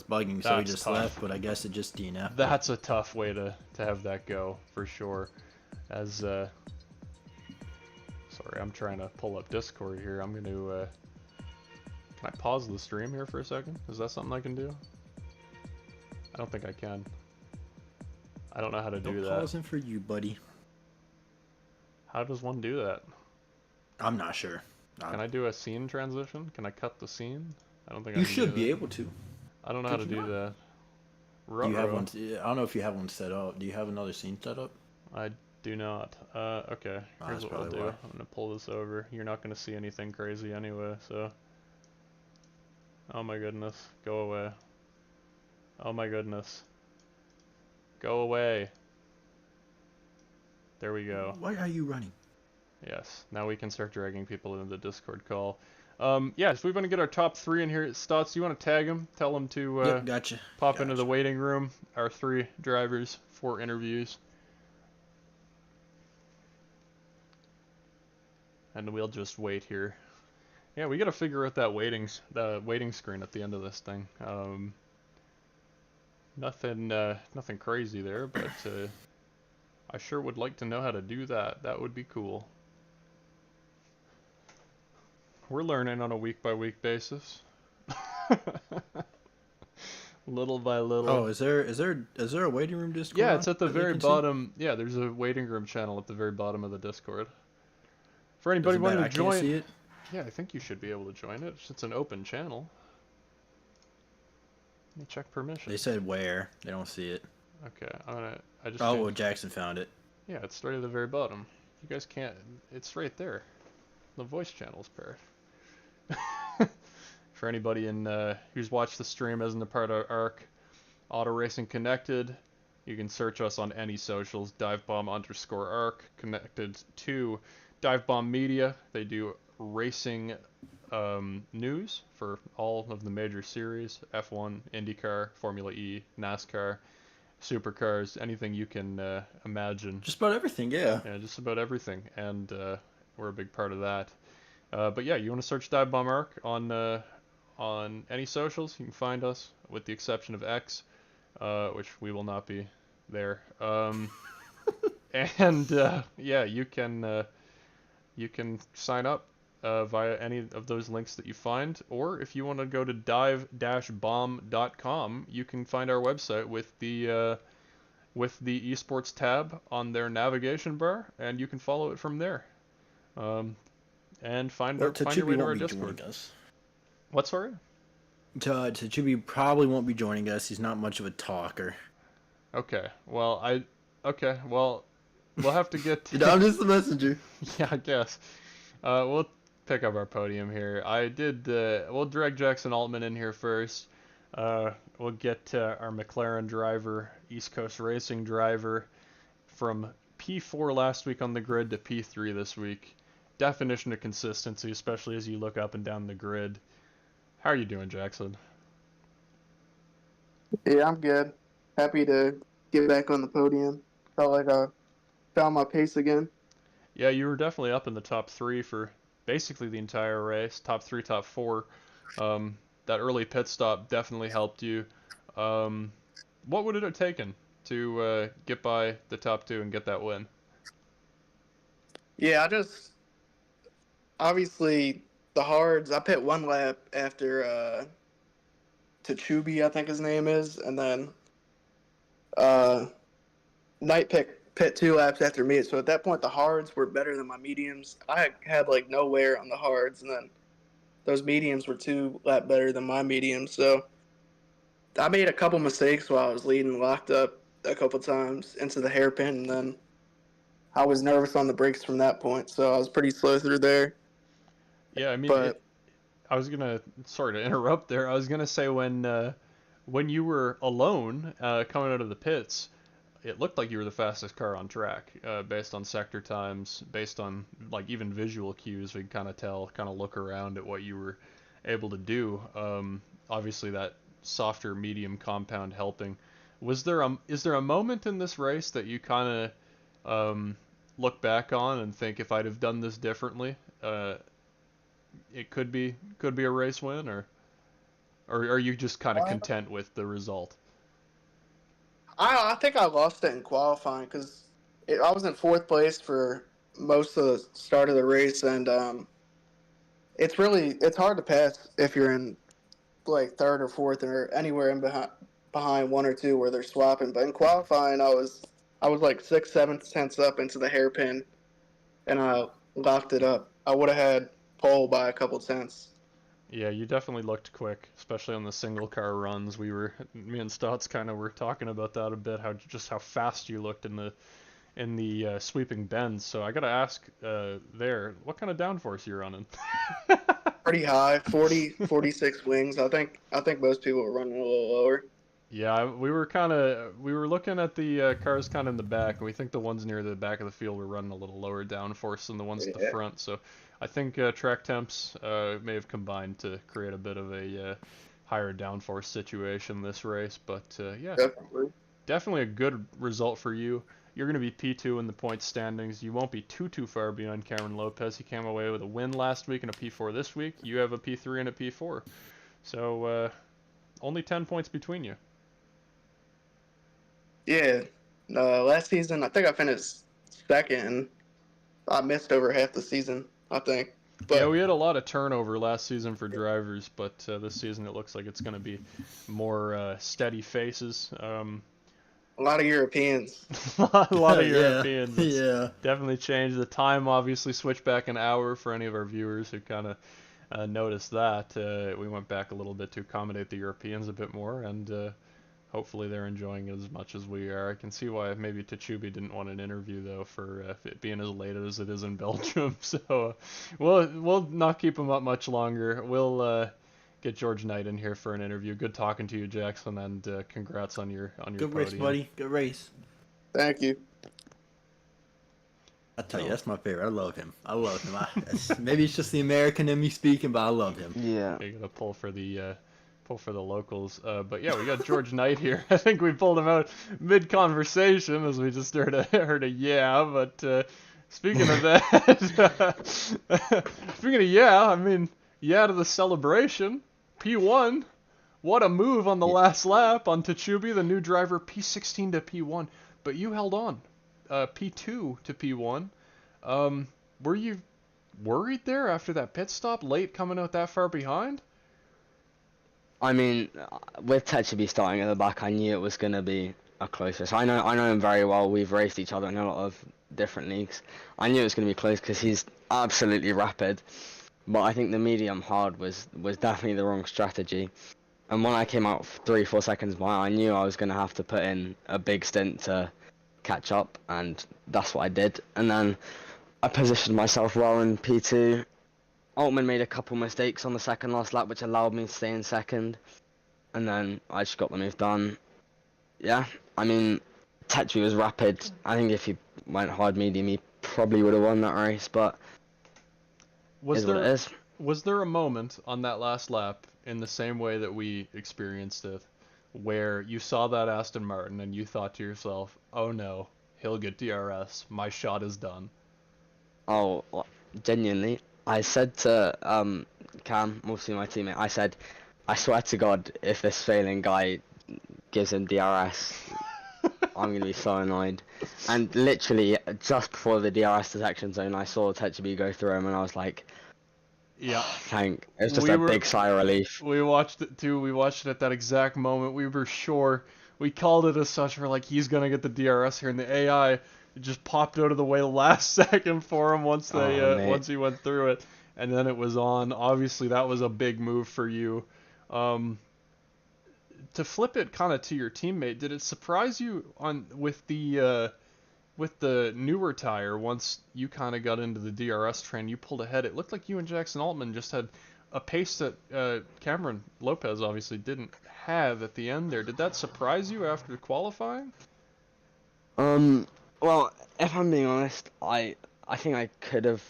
S2: bugging, so he just left. But I guess it just DNF'd.
S1: That's a tough way to have that go for sure. As Sorry, I'm trying to pull up Discord here. I'm going to, can I pause the stream here for a second? Is that something I can do? I don't think I can. I don't know how to do that.
S2: Pausing for you, buddy.
S1: How does one do that?
S2: I'm not sure.
S1: Can I do a scene transition? Can I cut the scene? I don't think I
S2: You
S1: can
S2: should
S1: do
S2: be
S1: that.
S2: able to.
S1: I don't know how to do that.
S2: Do you have one? I don't know if you have one set up. Do you have another scene set up?
S1: I do not. Okay. Here's
S2: That's
S1: what we'll
S2: probably
S1: do.
S2: why.
S1: I'm gonna pull this over. You're not gonna see anything crazy anyway, so. Oh my goodness. Go away. Oh my goodness. Go away. There we go.
S2: Why are you running?
S1: Yes. Now we can start dragging people into the Discord call. Yeah, so we want to get our top 3 in here. Stotts, you want to tag them? Tell them to
S2: Yep, gotcha.
S1: pop into the waiting room. Our 3 drivers for interviews. And we'll just wait here. Yeah, we gotta figure out that the waiting screen at the end of this thing. Nothing crazy there, but I sure would like to know how to do that. That would be cool. We're learning on a week-by-week basis. Little by little.
S2: Oh, is there a waiting room Discord?
S1: Yeah, it's at the
S2: that we
S1: very
S2: can see?
S1: bottom. Yeah, there's a waiting room channel at the very bottom of the Discord. For anybody
S2: Doesn't
S1: wanting
S2: matter,
S1: to
S2: I can't
S1: join,
S2: see it.
S1: yeah, I think you should be able to join it. It's an open channel. Let me check permission.
S2: They said where. They don't see it.
S1: Okay, I just.
S2: Oh,
S1: changed-
S2: well, Jackson found it.
S1: Yeah, it's right at the very bottom. You guys can't. It's right there. The voice channel's part. For anybody who's watched the stream as a part of ARC, Auto Racing Connected, you can search us on any socials. Divebomb_ARC connected to Divebomb Media. They do racing news for all of the major series: F1, IndyCar, Formula E, NASCAR, supercars, anything you can imagine.
S2: Just about everything, yeah.
S1: Yeah, just about everything, and we're a big part of that. But yeah, you want to search Dive Bomb Arc on any socials, you can find us, with the exception of X, which we will not be there. And yeah, you can sign up via any of those links that you find, or if you want to go to dive-bomb.com, you can find our website with the esports tab on their navigation bar, and you can follow it from there. And find your way to our Discord. What, sorry?
S2: Tachubi probably won't be joining us. He's not much of a talker.
S1: Okay, well, we'll have to get...
S2: I'm just the messenger.
S1: Yeah, I guess. We'll pick up our podium here. We'll drag Jackson Altman in here first. We'll get our McLaren driver, East Coast Racing driver, from P4 last week on the grid to P3 this week. Definition of consistency, especially as you look up and down the grid. How are you doing, Jackson?
S3: Yeah, I'm good. Happy to get back on the podium. Felt like I found my pace again.
S1: Yeah, you were definitely up in the top 3 for basically the entire race. Top 3, top 4. That early pit stop definitely helped you. What would it have taken to get by the top 2 and get that win?
S3: Yeah, obviously the hards. I pit 1 lap after Tachubi, I think his name is, and then Knight pit 2 laps after me. So at that point, the hards were better than my mediums. I had like no wear on the hards, and then those mediums were 2 laps better than my mediums. So I made a couple mistakes while I was leading, locked up a couple times into the hairpin, and then I was nervous on the brakes from that point. So I was pretty slow through there.
S1: Yeah, I mean, sorry to interrupt there. I was gonna say when you were alone coming out of the pits, it looked like you were the fastest car on track, based on sector times, based on like even visual cues. We could kind of look around at what you were able to do. Obviously, that softer medium compound helping. Is there a moment in this race that you kind of look back on and think, if I'd have done this differently, it could be a race win, or are you just kind of content with the result?
S3: I think I lost it in qualifying because I was in 4th place for most of the start of the race, and it's hard to pass if you're in like third or fourth or anywhere in behind one or two where they're swapping. But in qualifying, I was like six, 7 tenths up into the hairpin, and I locked it up. I would have had pole by a couple tenths.
S1: Yeah, you definitely looked quick, especially on the single car runs. Me and Stotts kind of were talking about that a bit, how fast you looked in the sweeping bends. So I gotta ask, there, what kind of downforce you running?
S3: Pretty high, 40, 46 wings. I think most people were running a little lower.
S1: Yeah, we were looking at the cars kind of in the back, and we think the ones near the back of the field were running a little lower downforce than the ones at the
S3: Yeah,
S1: front. So I think track temps may have combined to create a bit of a higher downforce situation this race. But yeah,
S3: definitely.
S1: definitely a good result for you. You're going to be P2 in the points standings. You won't be too far behind Cameron Lopez. He came away with a win last week and a P4 this week. You have a P3 and a P4. So only 10 points between you.
S3: Yeah. Last season, I think I finished second. I missed over half the season, I think.
S1: Yeah,
S3: But
S1: we had a lot of turnover last season for drivers, but this season it looks like it's going to be more steady faces.
S3: a lot of Europeans.
S1: A lot of
S2: Yeah,
S1: Europeans. It's
S2: yeah.
S1: definitely changed. The time obviously switched back an hour for any of our viewers who kind of noticed that. We went back a little bit to accommodate the Europeans a bit more, and hopefully they're enjoying it as much as we are. I can see why maybe Tachubi didn't want an interview though for it being as late as it is in Belgium. So we'll not keep him up much longer. We'll get George Knight in here for an interview. Good talking to you, Jackson, and congrats on your
S2: Good
S1: podium.
S2: race, buddy. Good race.
S3: Thank you.
S2: I tell you, that's my favorite. I love him. Maybe it's just the American in me speaking, but I love him.
S4: Yeah.
S1: You gotta pull for the locals. But yeah, we got George Knight here. I think we pulled him out mid conversation as we just heard a yeah. But speaking of that, speaking of yeah, I mean yeah to the celebration. P1. What a move on the last lap on Tachubi, the new driver, P16 to P1. But you held on, P2 to P1. Were you worried there after that pit stop, late coming out that far behind?
S4: I mean, with Techibi starting at the back, I knew it was going to be a close race. I know him very well. We've raced each other in a lot of different leagues. I knew it was going to be close because he's absolutely rapid. But I think the medium hard was definitely the wrong strategy. And when I came out 3-4 seconds behind, I knew I was going to have to put in a big stint to catch up, and that's what I did. And then I positioned myself well in P2. Altman made a couple mistakes on the second last lap, which allowed me to stay in second. And then I just got the move done. Yeah, I mean, Tetri was rapid. I think if he went hard medium, he probably would have won that race, but
S1: Was
S4: is what it
S1: there
S4: is.
S1: was there a moment on that last lap in the same way that we experienced it, where you saw that Aston Martin and you thought to yourself, "Oh no, he'll get DRS. My shot is done."
S4: Oh, genuinely, I said to Cam, mostly my teammate, I said, I swear to God, if this failing guy gives him DRS, I'm going to be so annoyed. And literally, just before the DRS detection zone, I saw Techibi go through him, and I was like,
S1: Yeah.
S4: thank. It was just
S1: We
S4: a
S1: were-
S4: big sigh of relief.
S1: We watched it too. We watched it at that exact moment. We were sure. We called it as such. We're like, he's gonna get the DRS here, and the AI just popped out of the way last second for him once
S4: Mate.
S1: once he went through it, and then it was on. Obviously, that was a big move for you. To flip it kind of to your teammate, did it surprise you on with the newer tire, once you kind of got into the DRS train, you pulled ahead. It looked like you and Jackson Altman just had a pace that Cameron Lopez obviously didn't have at the end there. Did that surprise you after qualifying?
S4: Well, if I'm being honest, I think I could have.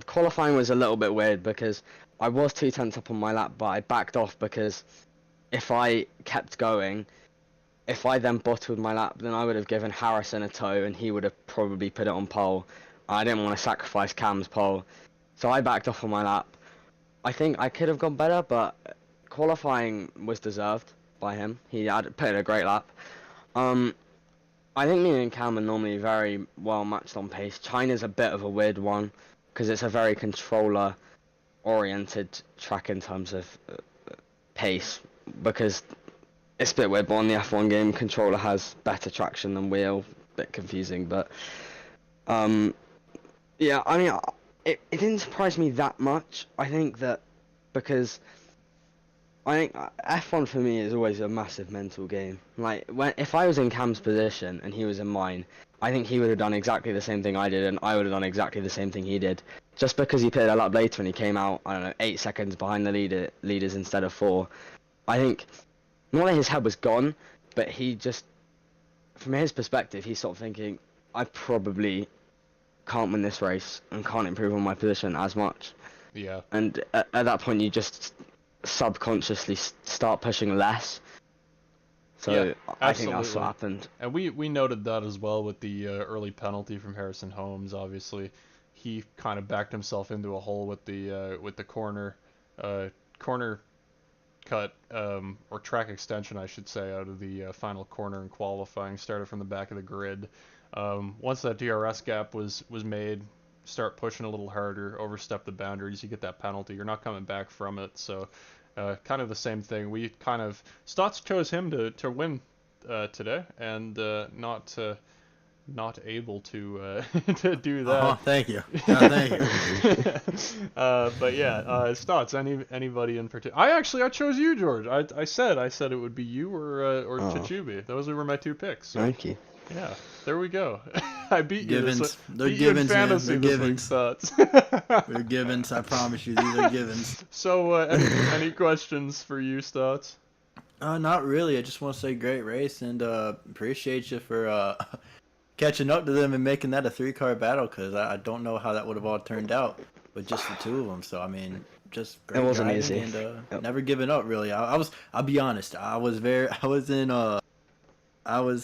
S4: Qualifying was a little bit weird because I was 2 tenths up on my lap, but I backed off because if I kept going, if I then bottled my lap, then I would have given Harrison a tow and he would have probably put it on pole. I didn't want to sacrifice Cam's pole, so I backed off on my lap. I think I could have gone better, but qualifying was deserved by him. He had put in a great lap. I think me and Cam are normally very well matched on pace. China's a bit of a weird one because it's a very controller-oriented track in terms of pace. Because it's a bit weird, but on the F1 game, controller has better traction than wheel. Bit confusing, but yeah. I mean, it didn't surprise me that much. I think that because I think F1 for me is always a massive mental game. Like if I was in Cam's position and he was in mine, I think he would have done exactly the same thing I did, and I would have done exactly the same thing he did. Just because he pitted a lap later and he came out, I don't know, 8 seconds behind the leaders instead of 4. I think not that his head was gone, but he just, from his perspective, he's sort of thinking, I probably can't win this race and can't improve on my position as much.
S1: Yeah.
S4: And at that point, you just subconsciously start pushing less. So
S1: Yeah,
S4: I think that's
S1: absolutely.
S4: what happened.
S1: And we noted that as well with the early penalty from Harrison Holmes. Obviously, he kind of backed himself into a hole with the corner cut or track extension, I should say, out of the final corner in qualifying. Started from the back of the grid. Once that DRS gap was made, start pushing a little harder, overstep the boundaries, you get that penalty. You're not coming back from it. So kind of the same thing. We kind of Stotts chose him to win today, and not able to to do that.
S2: Thank you. Thank you.
S1: But yeah, Stotts. Anybody in particular? I chose you, George. I said it would be you or Chichubi. Those were my 2 picks. So,
S4: Thank you.
S1: yeah, there we go. I beat you.
S2: Givens. They're
S1: Beat you in
S2: givens, man.
S1: fantasy
S2: They're
S1: this week,
S2: givens.
S1: Stotts.
S2: They're givens. I promise you, these are givens.
S1: So, any questions for you, Stotts?
S2: Not really. I just want to say great race and appreciate you for catching up to them and making that a 3-car battle, because I don't know how that would have all turned out with just the 2 of them. So I mean, just great
S4: It wasn't
S2: driving
S4: easy.
S2: and never giving up. Really, I'll be honest. I was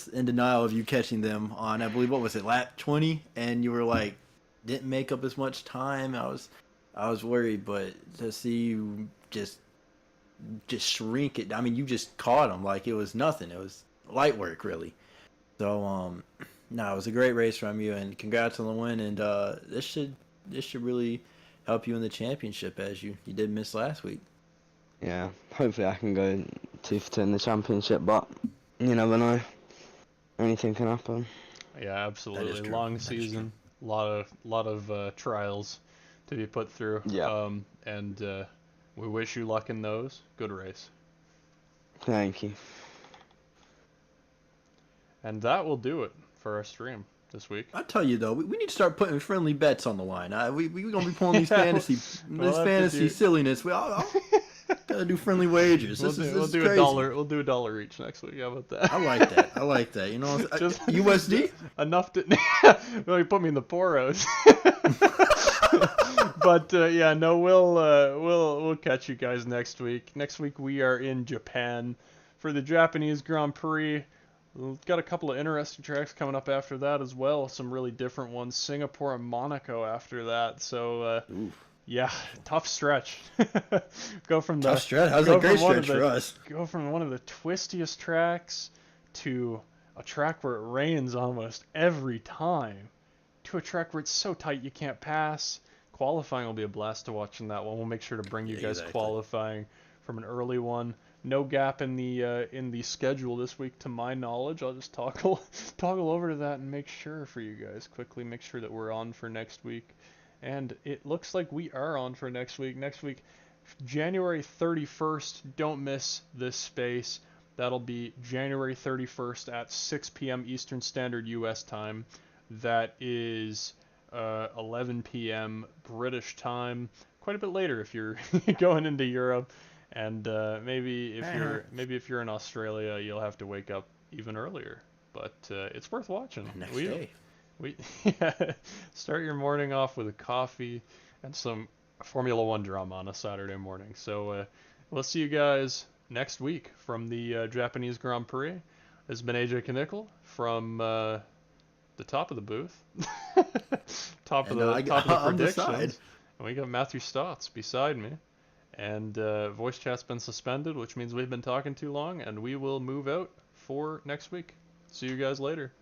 S2: in denial of you catching them on, I believe, what was it, lap 20, and you were like, didn't make up as much time. I was worried, but to see you just shrink it. I mean, you just caught them like it was nothing. It was light work, really. So, no, it was a great race from you, and congrats on the win. And this should really help you in the championship, as you did miss last week.
S4: Yeah, hopefully I can go 2 for 2 in the championship, but you never know. Anything can happen.
S1: Yeah, absolutely.
S2: true.
S1: Long
S2: That is
S1: season, lot of trials to be put through.
S4: Yeah.
S1: And we wish you luck in those. Good race.
S4: Thank you.
S1: And that will do it for our stream this week.
S2: I tell you though, we need to start putting friendly bets on the line. We gonna be pulling these
S1: Yeah,
S2: fantasy
S1: we'll have to
S2: fantasy
S1: do-
S2: silliness. I'll gotta do friendly wagers.
S1: We'll
S2: This
S1: do
S2: is
S1: a
S2: crazy.
S1: dollar. We'll do $1 each next week. How about that?
S2: I like that. I like that. You know,
S1: Just-
S2: USD.
S1: Enough to really put me in the poorhouse. But yeah, no, we'll catch you guys next week. Next week we are in Japan for the Japanese Grand Prix. We've got a couple of interesting tracks coming up after that as well. Some really different ones. Singapore and Monaco after that. So yeah, tough stretch. Go from the
S2: Tough stretch. That was
S1: go
S2: a great
S1: from one of
S2: stretch for us.
S1: Go from one of the twistiest tracks to a track where it rains almost every time to a track where it's so tight you can't pass. Qualifying will be a blast to watch in that one. We'll make sure to bring you
S2: Yeah,
S1: guys
S2: exactly.
S1: qualifying from an early one. No gap in the schedule this week, to my knowledge. I'll just toggle over to that and make sure for you guys quickly. Make sure that we're on for next week, and it looks like we are on for next week. Next week, January 31st. Don't miss this space. That'll be January 31st at 6 p.m. Eastern Standard U.S. time. That is 11 p.m. British time. Quite a bit later if you're going into Europe. And maybe if you're in Australia, you'll have to wake up even earlier. But it's worth watching.
S2: Next day.
S1: Yeah, start your morning off with a coffee and some Formula One drama on a Saturday morning. So we'll see you guys next week from the Japanese Grand Prix. This has been AJ Knickel from the top of the booth, top of the
S2: on the
S1: predictions.
S2: side.
S1: And we got Matthew Stotts beside me. And voice chat's been suspended, which means we've been talking too long, and we will move out for next week. See you guys later.